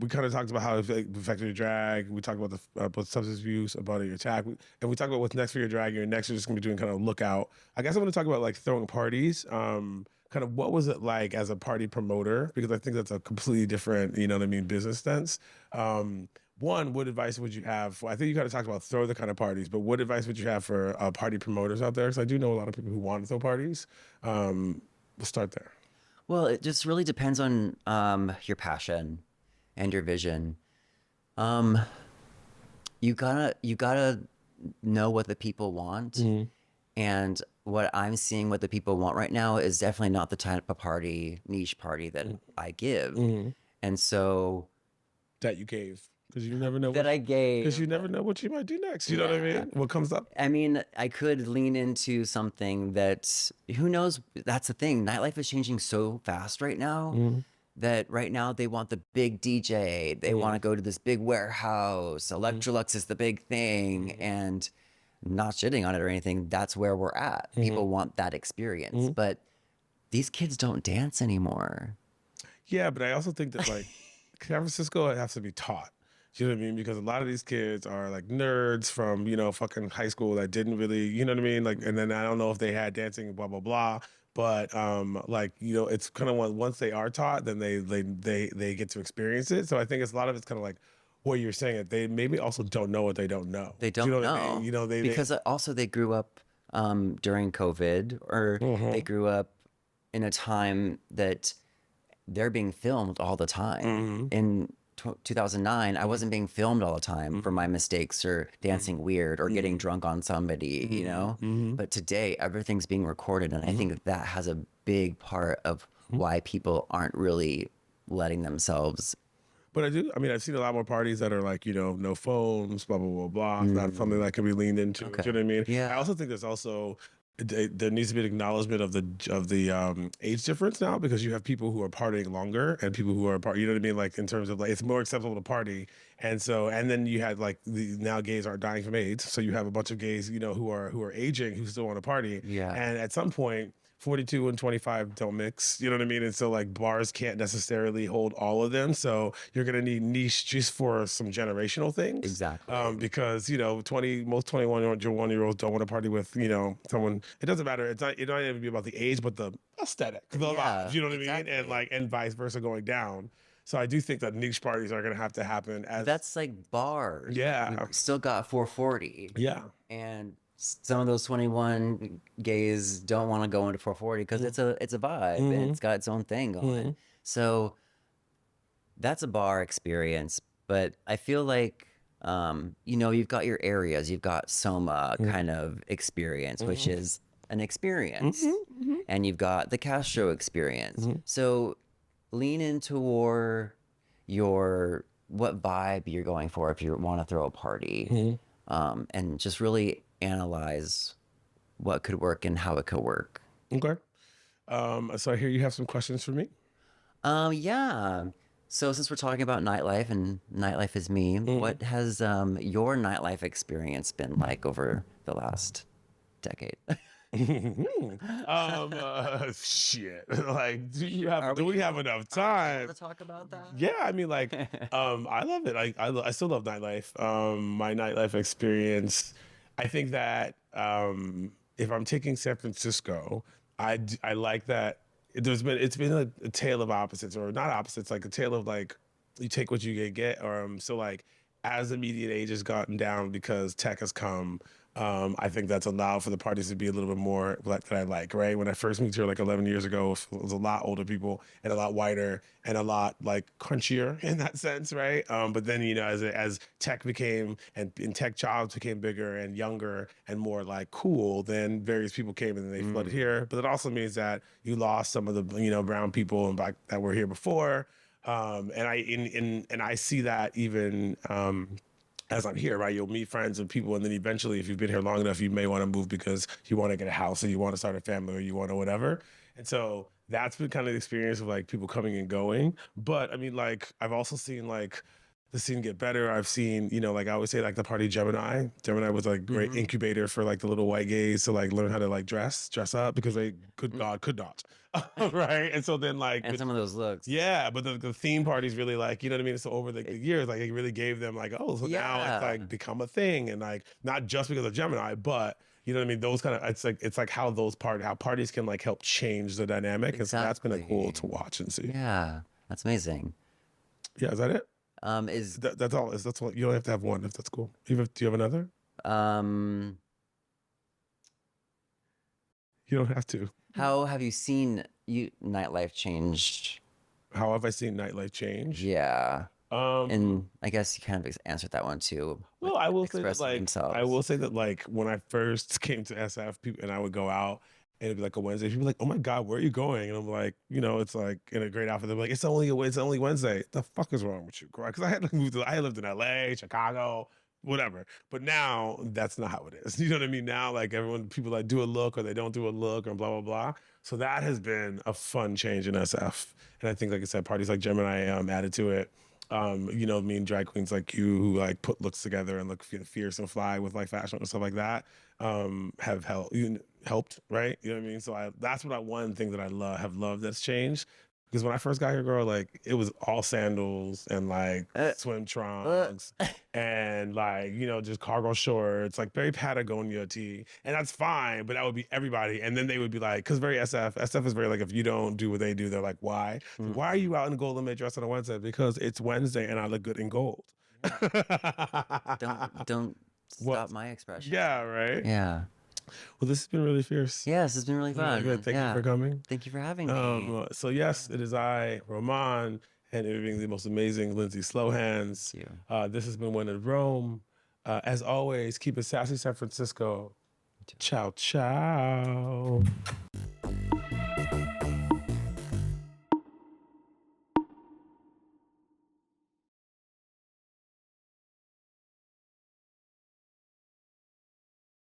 kind of talked about how it affected your drag. We talked about both substance abuse, about your attack, and we talked about what's next for your drag. Your next, you're just gonna be doing kind of lookout. I guess I'm gonna talk about like throwing parties, kind of what was it like as a party promoter? Because I think that's a completely different, you know what I mean, business sense. One, what advice would you have? I think you kind of talked about throw the kind of parties, but what advice would you have for party promoters out there? Because I do know a lot of people who want to throw parties. We'll start there. Well, it just really depends on your passion and your vision. You gotta know what the people want. And what I'm seeing what the people want right now is definitely not the type of party, niche party that I give. And so That you gave. Because you never know that I gave. Because you never know what you might do next. You know what I mean? What comes up? I mean, I could lean into something that, who knows? That's the thing. Nightlife is changing so fast right now that right now they want the big DJ. They want to go to this big warehouse. Electrolux is the big thing. And not shitting on it or anything, that's where we're at. People want that experience. But these kids don't dance anymore. Yeah, but I also think that like San Francisco has to be taught. Do you know what I mean? Because a lot of these kids are like nerds from, you know, fucking high school that didn't really, you know what I mean? Like, and then I don't know if they had dancing, blah, blah, blah. But like, you know, it's kind of once they are taught, then they get to experience it. So I think it's a lot of it's kind of like what you're saying. That they maybe also don't know what they don't know. They don't you know. know. What I mean? You know, because also they grew up during COVID, or they grew up in a time that they're being filmed all the time. In 2009, I wasn't being filmed all the time for my mistakes or dancing weird or getting drunk on somebody, you know? But today, everything's being recorded. And I think that has a big part of why people aren't really letting themselves. But I mean, I've seen a lot more parties that are like, you know, no phones, blah, blah, blah, blah. It's not something that can be leaned into. Okay. Do you know what I mean? Yeah. I also think there's also, there needs to be an acknowledgement of the age difference now, because you have people who are partying longer and people who are you know what I mean, like in terms of like it's more acceptable to party, and then you had like now gays aren't dying from AIDS, so you have a bunch of gays, you know, who are aging who still want to party, and at some point 42 and 25 don't mix, you know what I mean? And so like bars can't necessarily hold all of them. So you're going to need niche just for some generational things. Exactly. Because, you know, most 21-year-olds don't want to party with, you know, someone. It doesn't matter. It don't even be about the age, but the aesthetic, the vibes, you know what I mean? And vice versa going down. So I do think that niche parties are going to have to happen. That's like bars. Yeah. We've still got 440. Yeah. And some of those 21 gays don't want to go into 440 because it's a vibe and it's got its own thing going. So that's a bar experience. But I feel like, you know, you've got your areas. You've got Soma kind of experience, which is an experience. And you've got the Castro experience. So lean into your what vibe you're going for if you want to throw a party. And just really analyze what could work and how it could work. Okay. So I hear you have some questions for me. Yeah. So since we're talking about nightlife and nightlife is me, what has your nightlife experience been like over the last decade? Shit. Like, do we have enough time to talk about that? Yeah, I mean, like, I love it. I still love nightlife. My nightlife experience, I think that if I'm taking San Francisco, I like that it's been a tale of opposites, or not opposites, like a tale of like you take what you can get. So like as the median age has gotten down because tech has come, I think that's allowed for the parties to be a little bit more like that I like, right? When I first moved here like 11 years ago, it was a lot older people and a lot whiter and a lot like crunchier in that sense, right? But then, you know, as tech became and tech jobs became bigger and younger and more like cool, then various people came and they flooded here. But it also means that you lost some of the, you know, brown people and black that were here before. And I see that even as I'm here, right? You'll meet friends and people, and then eventually, if you've been here long enough, you may want to move because you want to get a house or you want to start a family or you want to whatever. And so that's been kind of the experience of like people coming and going. But I mean, like I've also seen like the scene get better. I've seen, you know, like I always say, like the party Gemini. Gemini was like great incubator for like the little white gays to like learn how to like dress up because they could not, right? And so then like And some of those looks. Yeah, but the theme parties really like, you know what I mean? So over the years, like it really gave them like, oh, so now it's like become a thing, and like not just because of Gemini, but You know what I mean? Those kind of, it's like how how parties can like help change the dynamic. And so that's been like cool to watch and see. Yeah, that's amazing. Yeah, is that it? Is That's all. That's all. You don't have to have one if that's cool. Do you have another? um You don't have to. how have you seen nightlife change? How have I seen nightlife change? Yeah. And I guess you kind of answered that one too. Well, I will say that expressing like themselves. when I first came to SF, people and I would go out and it'd be like a Wednesday. People be like, "Oh my God, where are you going?" And I'm like, it's like in a great outfit. They're like, "It's only Wednesday." The fuck is wrong with you, girl? Because I had like I had lived in LA, Chicago, whatever. But now that's not how it is. You know what I mean? Now like people like do a look or they don't do a look or blah blah blah. So that has been a fun change in SF. And I think, like I said, parties like Gemini added to it. Me and drag queens like you who like put looks together and look fierce and fly with like fashion and stuff like that have helped, right? You know what I mean? So that's one thing that I have loved that's changed. Because when I first got here, girl, like it was all sandals and like swim trunks and like, just cargo shorts, like very Patagonia tee. And that's fine, but that would be everybody. And then they would be like, because SF is very like, if you don't do what they do, they're like, why? Mm-hmm. Why are you out in gold and dressed on a Wednesday? Because it's Wednesday and I look good in gold. Yeah. Don't stop my expression. Yeah, right? Yeah. Well, this has been really fierce. Yes, it's been really fun. Really good. Thank you for coming. Thank you for having me. So yes, it is I, Roman, and interviewing the most amazing Lindsay Slowhands. Thank you. This has been When in Rome. As always, keep it sassy, San Francisco. Ciao, ciao.